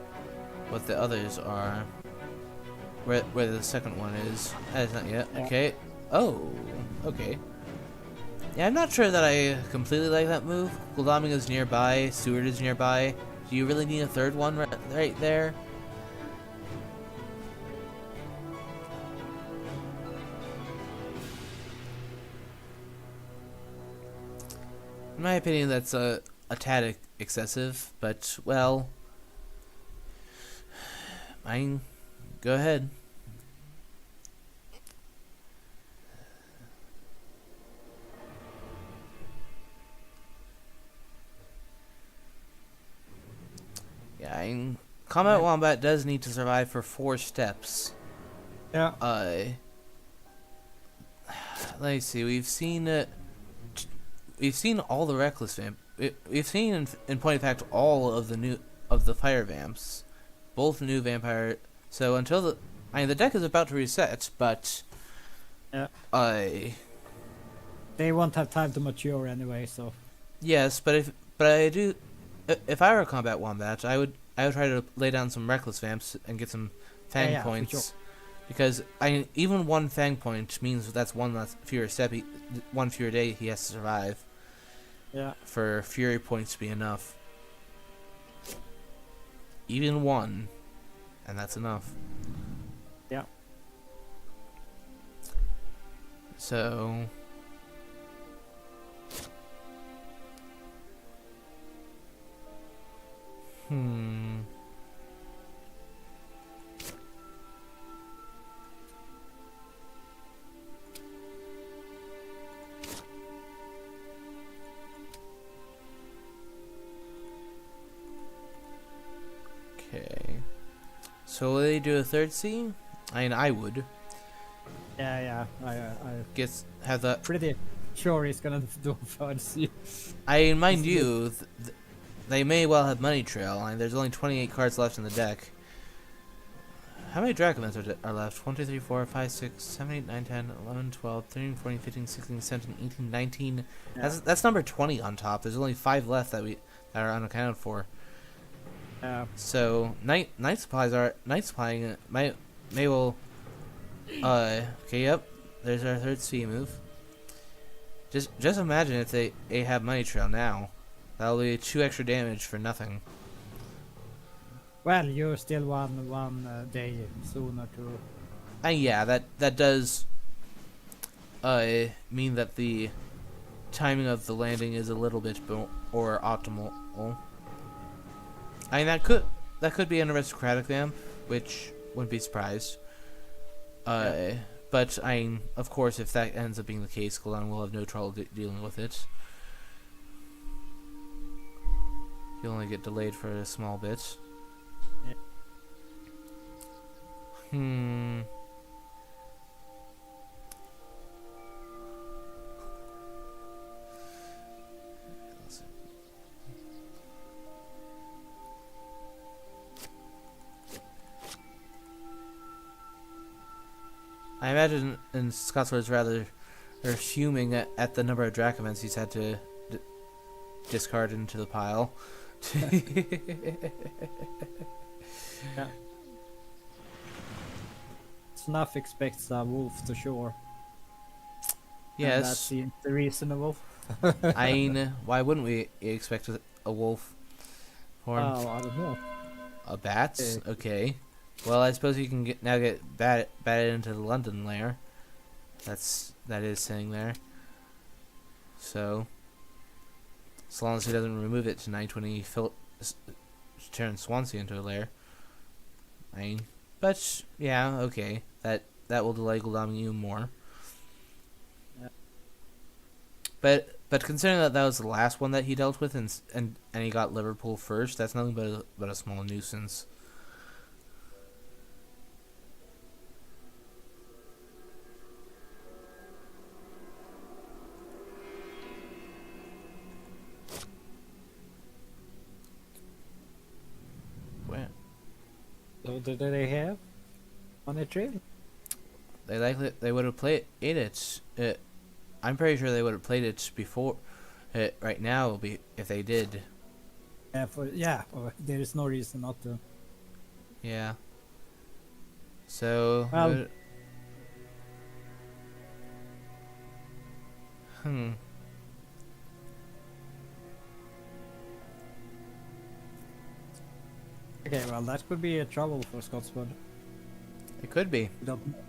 what the others are. Where the second one is. That is not yet. Yeah. Okay. Oh. Okay. Yeah, I'm not sure that I completely like that move. Goldaming is nearby. Seward is nearby. Do you really need a third one right there? In my opinion, that's a tad excessive, but, well, go ahead. Yeah, CombatWombat does need to survive for 4 steps. Yeah. Let me see. We've seen all the reckless vamp. We've seen, in point of fact, all of the fire vamps, both new vampire. So until the deck is about to reset, but Yeah. They won't have time to mature anyway, so. yes, but if I were a Combat Wombat, I would try to lay down some reckless vamps and get some fang Yeah, for points, sure. because even one fang point means that's one less fewer step, one fewer day he has to survive. Yeah. For fury points to be enough. Even one, and that's enough. Yeah. So okay. So will they do a third C? I would. Yeah. I Have that. pretty sure he's gonna do a third seat. Mind you, they may well have Money Trail. There's only 28 cards left in the deck. How many Dracomans are left? 1, 2, 3, 4, 5, 6, 7, 8, 9, 10, 11, 12, 13, 14, 15, 16, 17, 18, 19. Yeah. That's number 20 on top. There's only 5 left that are unaccounted for. So night supplying may will. Okay, yep. There's our third C move. Just imagine if they have Money Trail now. That'll be 2 extra damage for nothing. Well, you're still one day sooner to. Yeah, that does mean that the timing of the landing is a little bit more optimal. That could be an aristocratic vamp, which wouldn't be surprised. But of course, if that ends up being the case, Galan will have no trouble dealing with it. He'll only get delayed for a small bit. Yeah. I imagine in Scotsword's rather fuming at the number of Drac events he's had to discard into the pile. Yeah. Snuff expects a wolf to shore. And that Yes. seems reasonable. Why wouldn't we expect a wolf? Or Oh, I don't know. a bat? Okay. Well, I suppose you can now get batted into the London lair. That is sitting there. So long as he doesn't remove it tonight when he turns Swansea into a lair. But yeah, okay. That will delay Gul'dam even more. Yeah. But considering that was the last one that he dealt with, and he got Liverpool first, that's nothing but a small nuisance. Where? So did they have on a trip? They would have played it. I'm pretty sure they would have played it before. Right now, if they did. There is no reason not to. Yeah. So. Well- Okay, well that could be a trouble for Scotsword. It could be.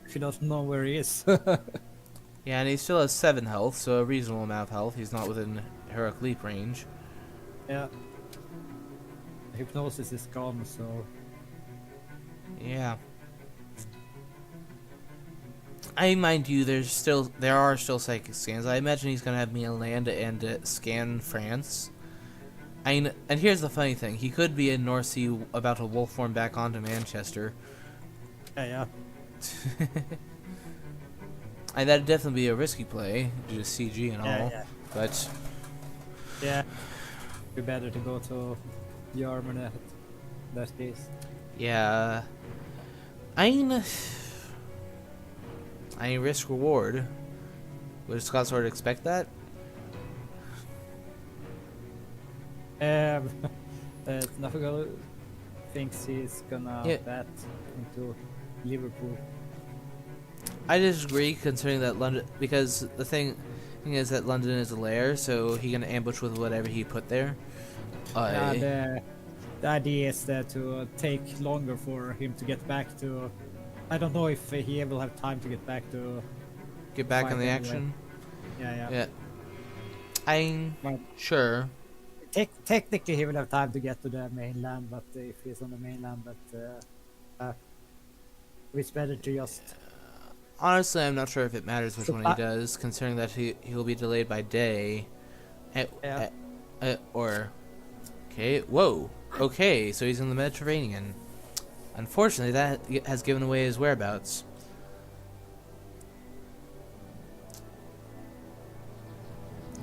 If he doesn't know where he is. Yeah, and he still has 7 health, so a reasonable amount of health. He's not within heroic leap range. Yeah. Hypnosis is gone, so Yeah. Mind you, there are still psychic scans. I imagine he's gonna have me land and scan France. And here's the funny thing: he could be in North Sea about to wolf form back onto Manchester. yeah. That'd definitely be a risky play due to CG and all. Yeah. But Yeah. Be better to go to Germany in that case. yeah, risk reward. Would Scotsword expect that? Nafagalo thinks he's gonna bet into Liverpool. I disagree, considering that London, because the thing is that London is a lair, so he can ambush with whatever he put there. The idea is that to take longer for him to get back to. I don't know if he will have time to get back to. Get back in the anyway. action. Yeah. Well, Sure. technically, he will have time to get to the mainland, but if he's on the mainland, it's better to just. Honestly, I'm not sure if it matters which one he does, considering that he'll be delayed by day. Okay, whoa. Okay, so he's in the Mediterranean. Unfortunately, that has given away his whereabouts.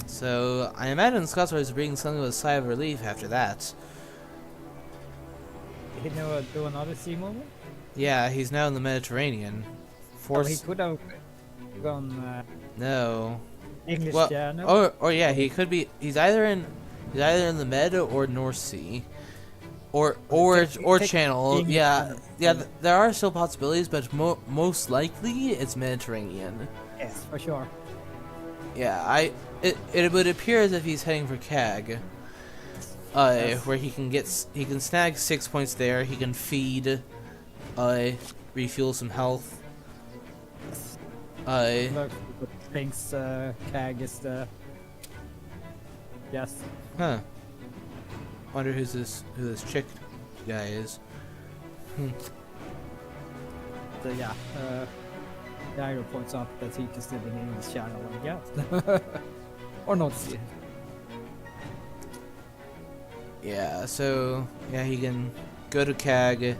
So, I imagine Scotsword is breathing something with a sigh of relief after that. He never do another sea movement. Yeah, he's now in the Mediterranean. He could have gone No. English Well, Channel. or yeah, he could be. He's either in the Med or North Sea, or Channel. English Yeah, Channel. there are still possibilities, but most likely it's Mediterranean. Yes, for sure. Yeah, it would appear as if he's heading for CAG, where he can snag 6 points there. He can feed, refuel some health. Look, thinks CAG is the. Yes. Huh. Wonder who this chick guy is. So, yeah. Jairo points out that he can still be in his shadow and yeah. Or not see it. Yeah, so yeah, he can go to CAG,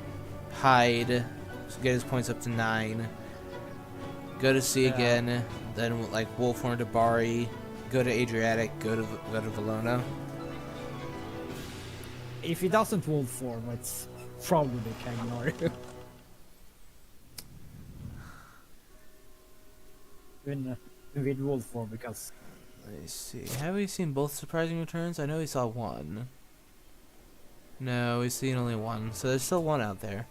hide, get his points up to 9, go to C again, then like Wolfhorn to Bari, go to Adriatic, go to Valona. If he doesn't wolf form, it's probably Cagnari. With wolf form, because Let me see. Have we seen both surprising returns? I know we saw one. No, we've seen only one, so there's still one out there.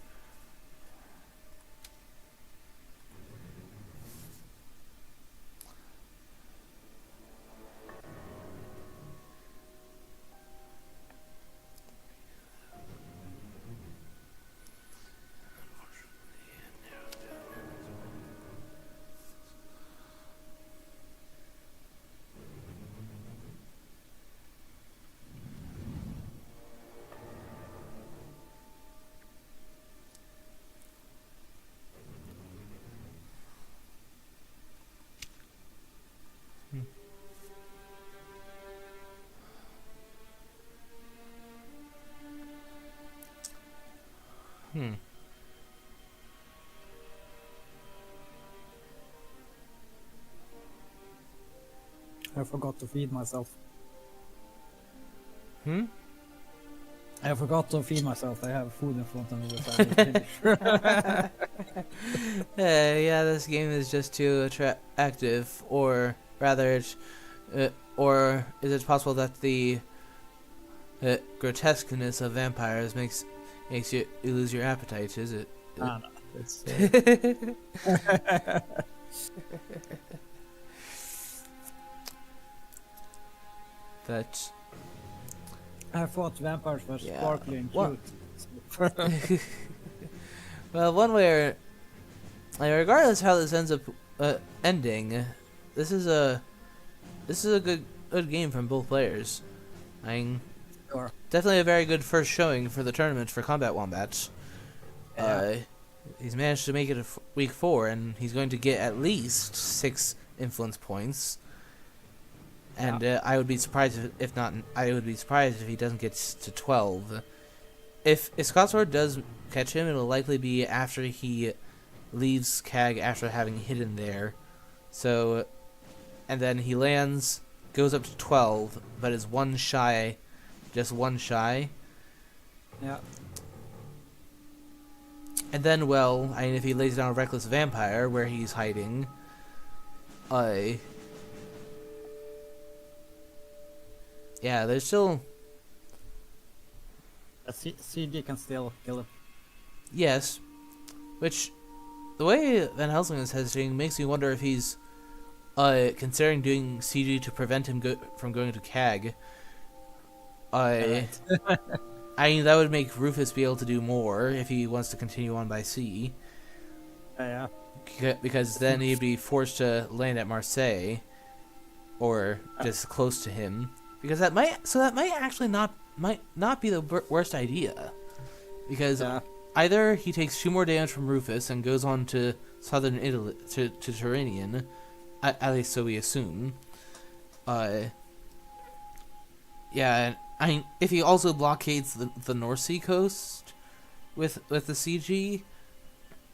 Hmm. I forgot to feed myself. Hmm? I forgot to feed myself. I have food in front of me which I need to finish. Yeah, this game is just too active, or rather, or is it possible that the grotesqueness of vampires makes you lose your appetite? Is it? No, it's But I thought vampires were Yeah. sparkly and What? cute. well, one way or like, regardless how this ends up ending, this is a good game from both players. I mean, Sure. definitely a very good first showing for the tournament for CombatWombat. Yeah. He's managed to make it week 4, and he's going to get at least 6 influence points. And I would be surprised if not. I would be surprised if he doesn't get to 12. If Scotsword does catch him, it'll likely be after he leaves CAG after having hidden there. So, and then he lands, goes up to 12, but is one shy, just one shy. Yeah. And then, well, I mean, if he lays down a Reckless Vampire where he's hiding, yeah, there's still... A CG can still kill him. Yes. Which, the way Van Helsing is hesitating makes me wonder if he's considering doing CG to prevent him from going to CAG. I mean, that would make Rufus be able to do more if he wants to continue on by sea. Yeah. Because then he'd be forced to land at Marseille, or just close to him. Because that might actually not be the worst idea, because either he takes 2 more damage from Rufus and goes on to southern Italy to Tyrrhenian, at least so we assume. Yeah, I mean, if he also blockades the North Sea coast with the CG,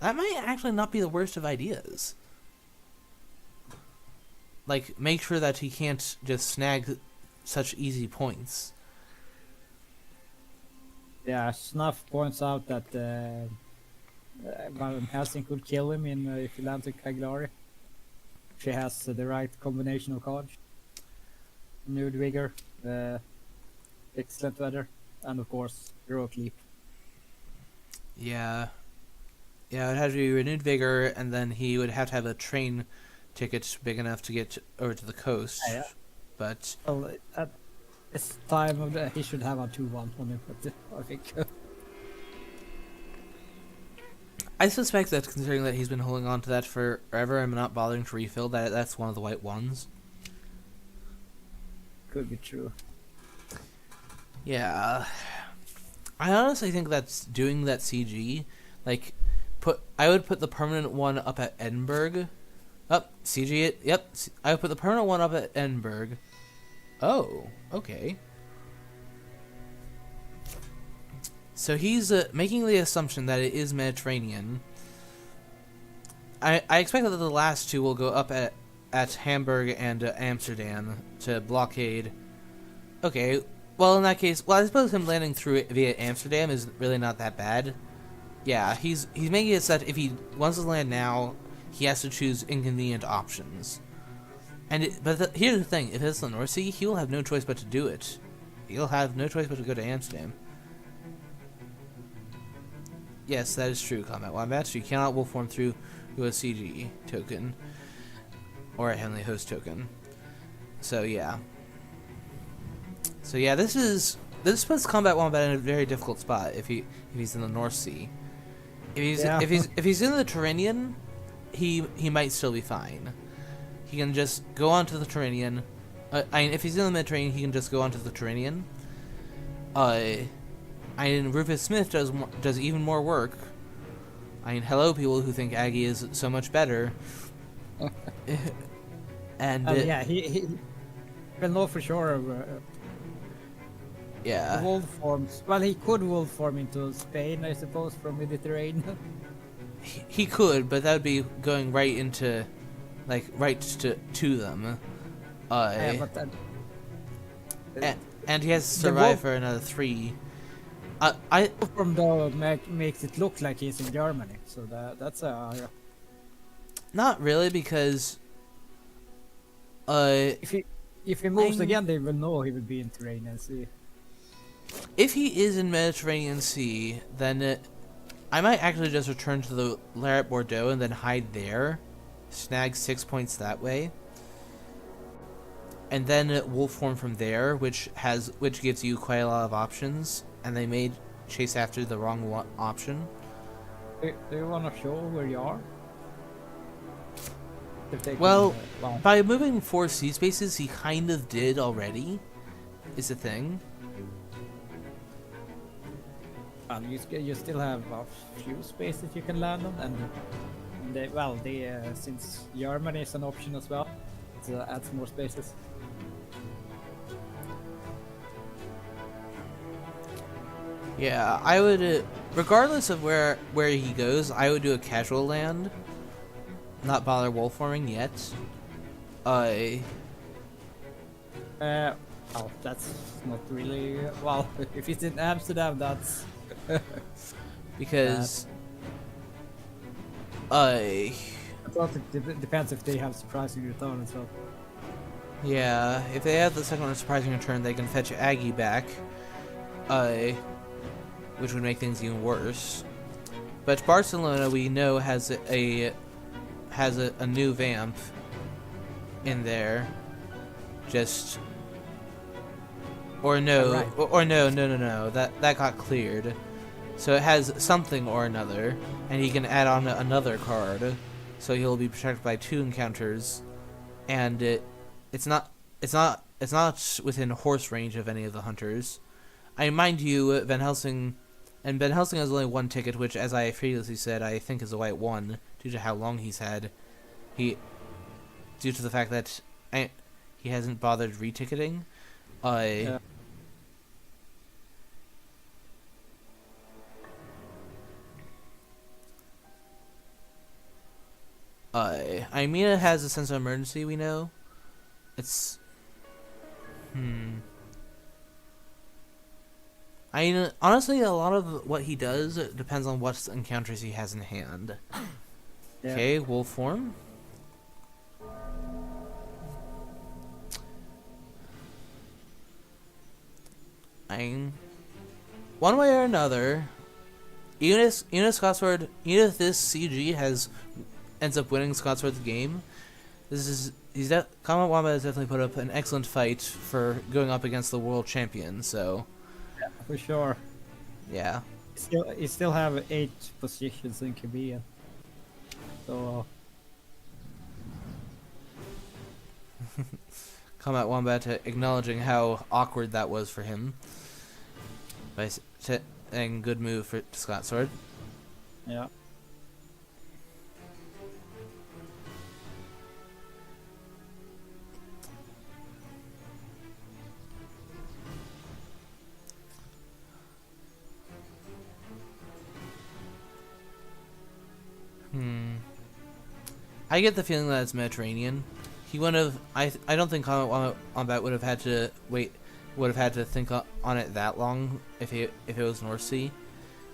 that might actually not be the worst of ideas. Like, make sure that he can't just snag such easy points. Yeah, Snuff points out that Van Helsing could kill him if he lands in Cagliari. She has the right combination of cards. Nude Vigor, excellent weather, and of course, Heroic Leap. Yeah. Yeah, it would have to be Renewed Vigor, and then he would have to have a train ticket big enough to get over to the coast. Yeah. But Well, at this time of he should have a 2-1 on him, but I think. I suspect that, considering that he's been holding on to that forever and not bothering to refill, that's one of the white ones. Could be true. Yeah. I honestly think that's doing that CG, like, I would put the permanent one up at Edinburgh, Up, CG it. Yep, I put the permanent one up at Edinburgh. Oh, okay. So he's making the assumption that it is Mediterranean. I expect that the last two will go up at Hamburg and Amsterdam to blockade. Okay, well in that case, well I suppose him landing through it via Amsterdam is really not that bad. Yeah, he's making it so that if he wants to land now, he has to choose inconvenient options. And here's the thing: if it's the North Sea, he will have no choice but to do it. He'll have no choice but to go to Amsterdam. Yes, that is true, CombatWombat. You cannot wolf form through a CG token or a Heavenly Host token. So yeah. This puts CombatWombat in a very difficult spot if he's in the North Sea. If he's in the Tyrrhenian, he might still be fine. He can just go onto the Tyrrhenian. If he's in the Mediterranean, he can just go onto the Tyrrhenian. Rufus Smith does even more work. Hello, people who think Aggie is so much better. And yeah, he will know for sure. Yeah. Wolf forms. Well, he could wolf form into Spain, I suppose, from Mediterranean. He could, but that would be going right into, right to them. Yeah, but then, and he has to survive for another 3. From the makes it look like he's in Germany, so that's not really, because if he moves again, they will know he will be in Mediterranean Sea. If he is in Mediterranean Sea, then I might actually just return to the lair at Bordeaux and then hide there, snag 6 points that way, and then wolf form from there, which gives you quite a lot of options. And they may chase after the wrong option. Do you want to show where you are? Well, by moving 4 sea spaces, he kind of did already, is the thing. You still have a few spaces you can land on, and since Germany is an option as well, it adds more spaces. Yeah, I would, regardless of where he goes, I would do a casual land, not bother wolf forming yet. Oh, that's not really well. If it's in Amsterdam, that's because I thought it depends if they have surprising return as well. Yeah, if they have the second one surprising return, they can fetch Aggie back. Which would make things even worse. But Barcelona, we know, has a new vamp in there. No. That got cleared. So it has something or another, and he can add on another card, so he'll be protected by 2 encounters, and it's not within horse range of any of the hunters. Mind you, Van Helsing has only 1 ticket, which, as I previously said, I think is a white 1, due to how long he's had. Due to the fact that he hasn't bothered reticketing. Yeah. Mina has a sense of emergency, we know. It's... honestly, a lot of what he does depends on what encounters he has in hand. Yeah. Okay, wolf form. One way or another, even if this CG ends up winning Scotsword's game, CombatWombat has definitely put up an excellent fight for going up against the world champion. So, yeah, for sure. Yeah. You still have 8 positions in Caribbean. So. CombatWombat acknowledging how awkward that was for him by saying good move for Scotsword. Yeah. I get the feeling that it's Mediterranean. He would have. I don't think CombatWombat would have had to wait. Would have had to think on it that long if it was North Sea,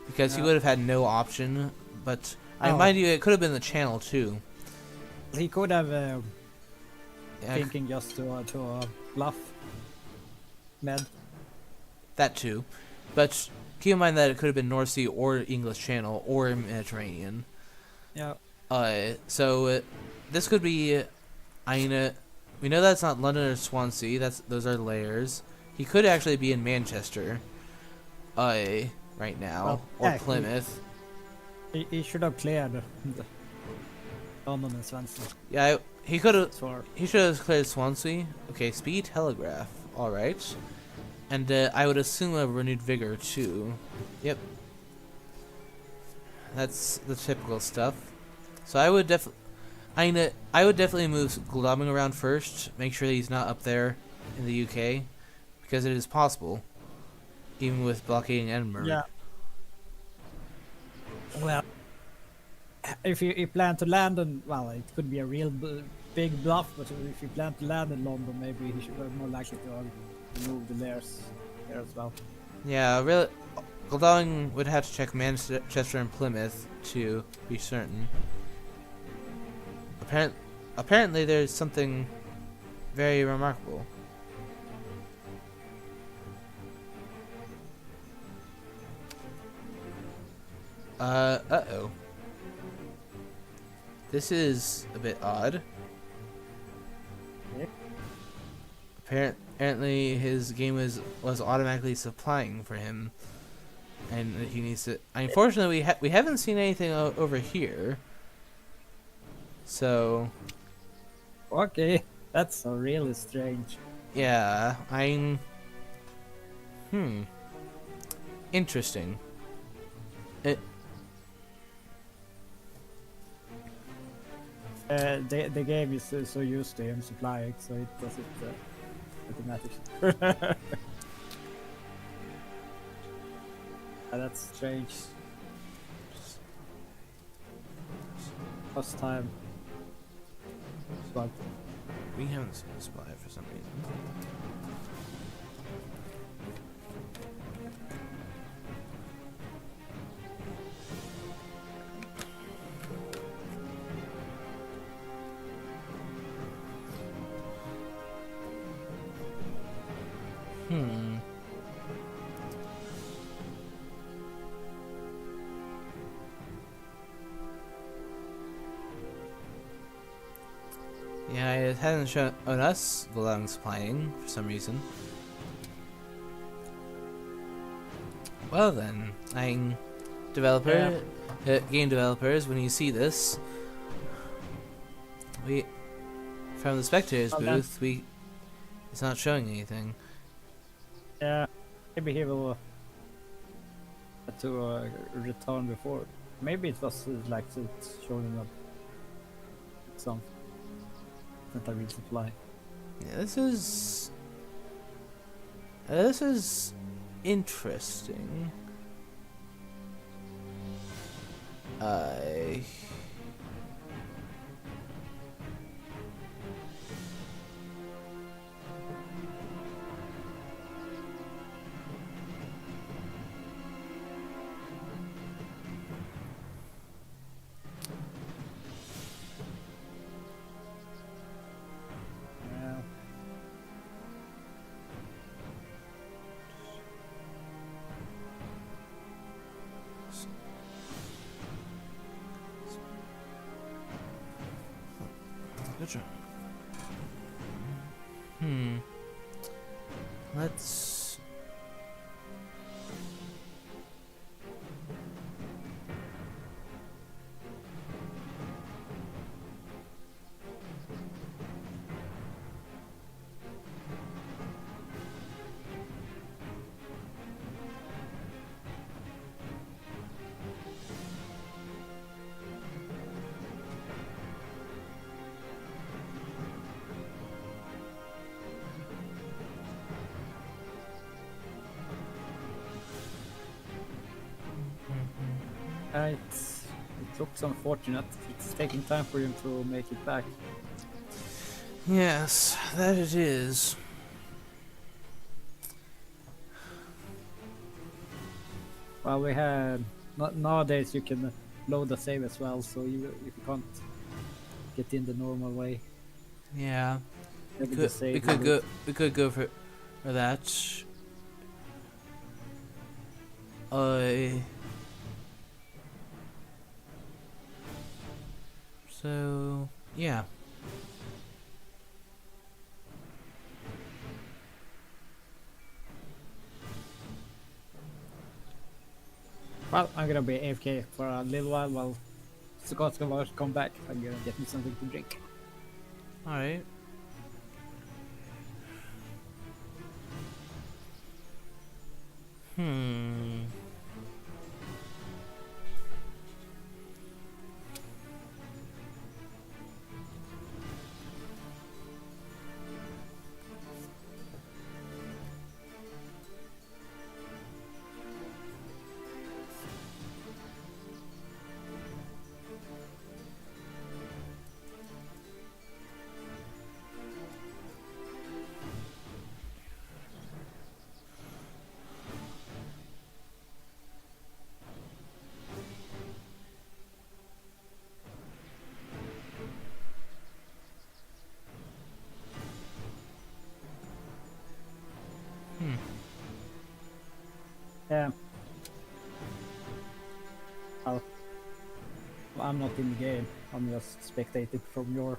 because he would have had no option. But I mind you, it could have been the Channel too. He could have thinking just to bluff Med. That too, but keep in mind that it could have been North Sea or English Channel or Mediterranean. Yeah. So this could be. we know that's not London or Swansea. Those are layers. He could actually be in Manchester. Right now, or Plymouth. He should have cleared London and Swansea. Yeah, he could have. He should have cleared Swansea. Okay, speed telegraph. All right, and I would assume a renewed vigor too. Yep, that's the typical stuff. So I would definitely. I would definitely move Godalming around first. Make sure that he's not up there in the UK, because it is possible, even with blockading Edinburgh. Yeah. Well, if you plan to land on, well, it could be a real big bluff. But if you plan to land in London, maybe he should be more likely to move the layers there as well. Yeah, really. Godalming would have to check Manchester and Plymouth to be certain. Apparently there's something very remarkable. Uh-oh. This is a bit odd. Yep. Apparently his game was automatically supplying for him, and he needs to. Unfortunately, we haven't seen anything over here. So. Okay, that's really strange. Yeah, interesting. The game is so used to him supplying, so it does it automatically. That's strange. First time. But We haven't seen a supply for some reason. Yeah, it hasn't shown on us Godalming supplying for some reason. Well then, game developers, when you see this, from the spectators booth, it's not showing anything. yeah, maybe he will have to return before. Maybe it was like it's showing up some that I will supply. Yeah, this is interesting. Gotcha. Let's. Right. It looks unfortunate. It's taking time for him to make it back. Yes, that it is. Well, we had nowadays you can load the save as well, so if you can't get in the normal way, Yeah. maybe the save. We could go for that. So yeah. Well, I'm gonna be AFK for a little while Scotsword come back. I'm gonna get me something to drink. All right. Hmm. Yeah. Well, I'm not in the game. I'm just spectating from your.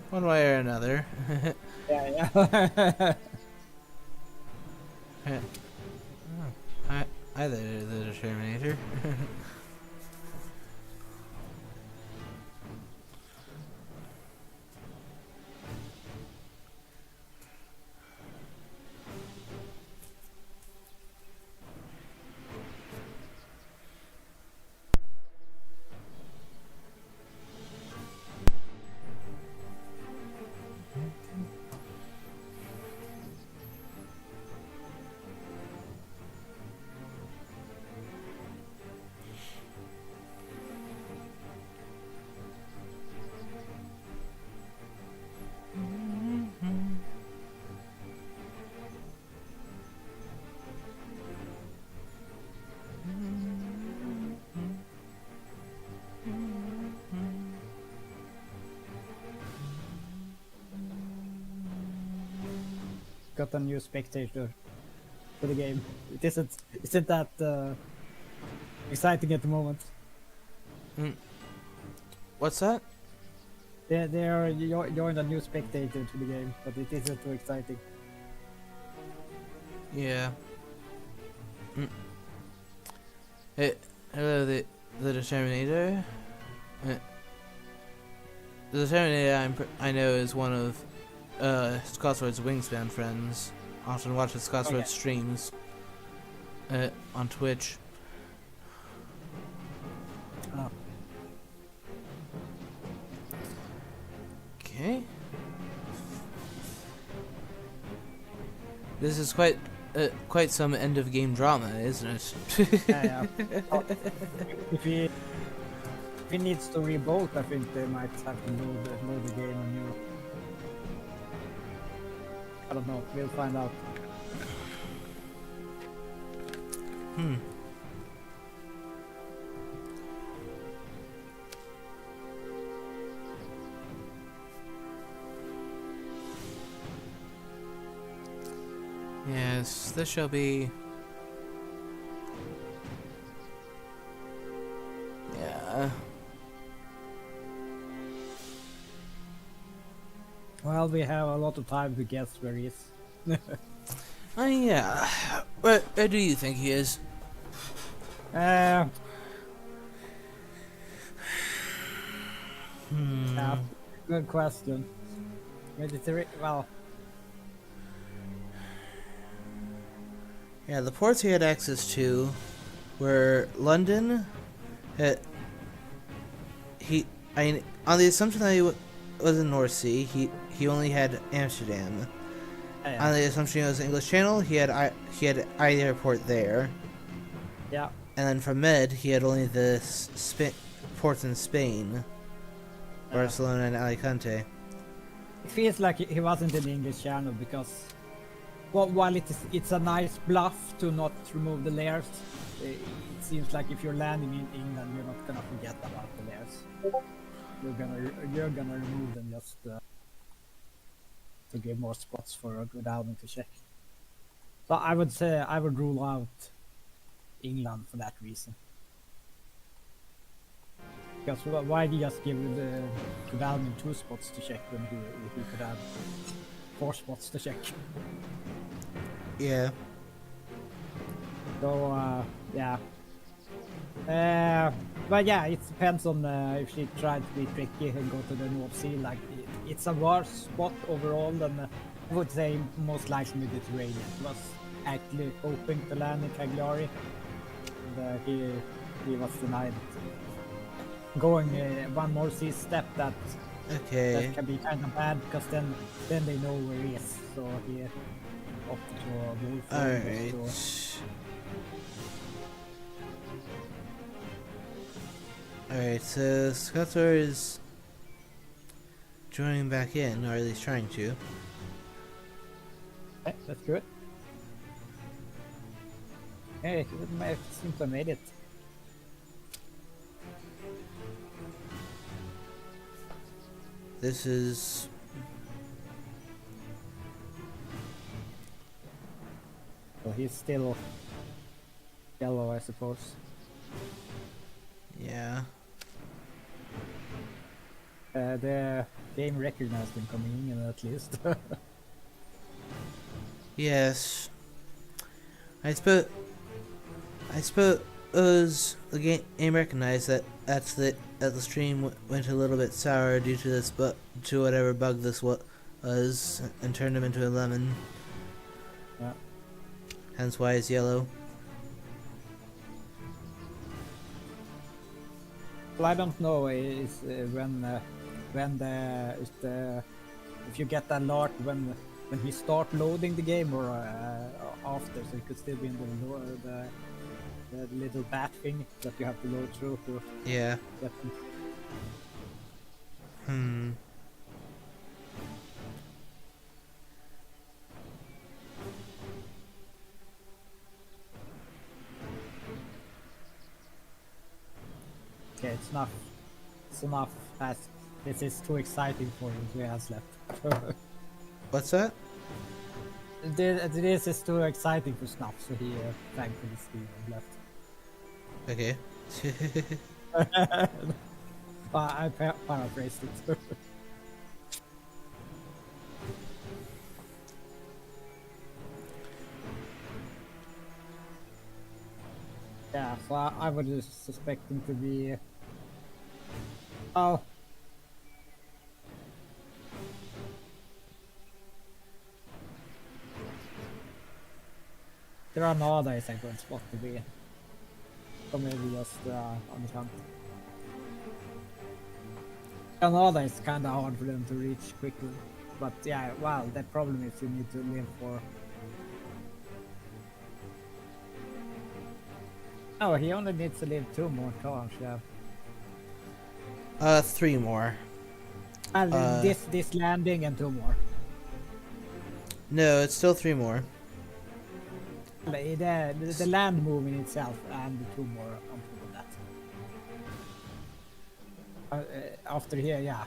One way or another. Yeah. Hi there, the Terminator. Got a new spectator for the game. It isn't that exciting at the moment. What's that? They are joined a new spectator to the game, but it isn't too exciting. Yeah. Hey, hello, the Terminator. The Terminator I know is one of Scotsword's Wingspan friends. Often watches Scotsword streams on Twitch. Oh. Okay. This is quite some end of game drama, isn't it? Yeah. Oh, if he needs to reboot, I think they might have to load the game anew. I don't know. We'll find out. Yes, this shall be. Yeah. Well, we have a lot of time to guess where he is. Yeah. Where do you think he is? Yeah, good question. Well, Yeah, the ports he had access to were London. On the assumption that he was in North Sea, he only had Amsterdam. yeah. On the assumption it was English Channel, he had I airport there. Yeah. And then for Med, he had only the ports in Spain, Barcelona and Alicante. It feels like he wasn't in the English channel because, well, while it's a nice bluff to not remove the layers, it seems like if you're landing in England, you're not gonna forget about the layers. You're gonna remove them just to give more spots for a good album to check. So I would say I would rule out England for that reason. Because why do you just give the album 2 spots to check when he could have 4 spots to check? Yeah. So yeah. But yeah, it depends on if she tried to be tricky and go to the North Sea. Like it's a worse spot overall than I would say most likely Mediterranean. He was actually hoping to land in Cagliari, and he was denied going one more sea step that can be kind of bad because then they know where he is. So he opted to move forward. Alright. Alright, so Scotsword is joining back in, or at least trying to. Okay, that's good. Hey, he seems to have made it. This is... So he's still yellow, I suppose. Yeah. The game recognized him coming in at least. Yes. I suppose the game recognized that the stream went a little bit sour due to this to whatever bug this was, and turned him into a lemon. Yeah. Hence why it's yellow. Well, I don't know is if you get that alert when we start loading the game or after, so it could still be in the little bat thing that you have to load through to Yeah. get them. Okay, it's enough. It's enough. This is too exciting for him. He has left. What's that? This is too exciting for Snuff, so he thankfully Steve left. Okay. I paraphrased it. Yeah, so I would just suspect him to be... Oh. Granada is a good spot to be in. Or maybe just on the camp. Granada is kinda hard for them to reach quickly. But yeah, well, the problem is you need to live for... Oh, he only needs to live 2 more turns, yeah. 3 more. And this landing and 2 more. No, it's still 3 more. The land moving itself and the 2 more on top of that. After here, yeah.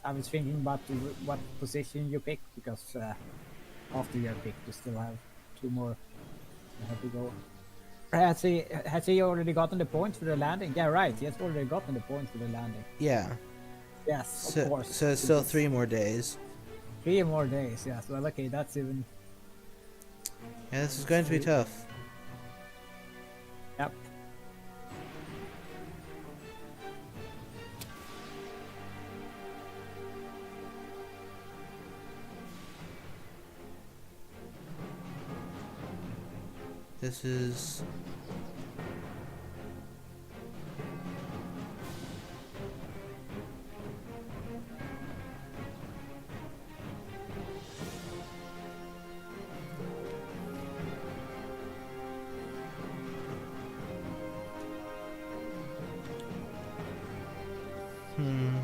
I was thinking about what position you pick because after your pick you still have 2 more you have to go. Has he already gotten the points for the landing? Yeah, right. He has already gotten the points for the landing. Yeah. Yes, of course. So it's still 3 more days. 3 more days, yes. Well, okay, that's even... Yeah, this is going to be tough. Yep. This is... Hmm.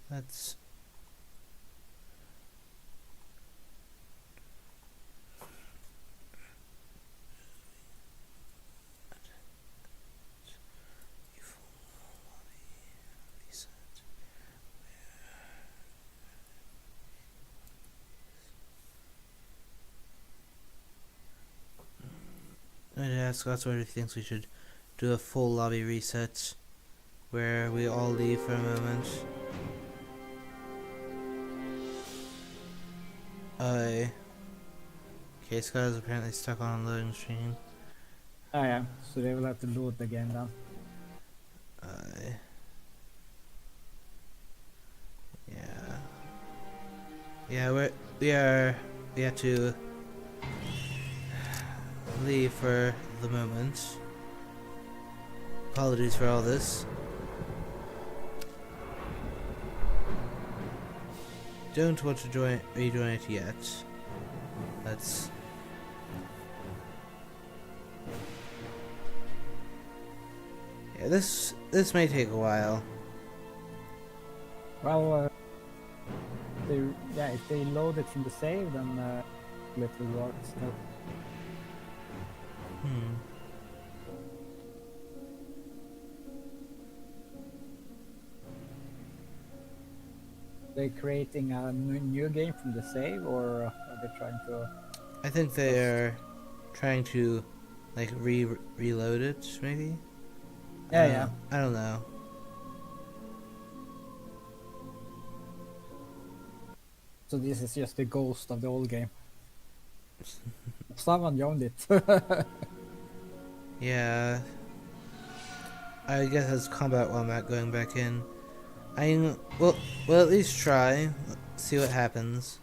That's I'd ask Scotsword if he thinks we should do a full lobby reset where we all leave for a moment. Okay, Scott is apparently stuck on a loading screen. Oh yeah, so they will have to load again then. Yeah. Yeah, we have to leave for the moment. Apologies for all this. Don't want to rejoin it yet. Let's. Yeah, this may take a while. Well, if they load it from the save, then it will work still. They creating a new game from the save, or are they trying to? I think they're trying to, like, reload it, maybe. Yeah. I don't know. So this is just the ghost of the old game. Someone owned it. Yeah. I guess it's CombatWombat going back in. We'll at least try. See what happens.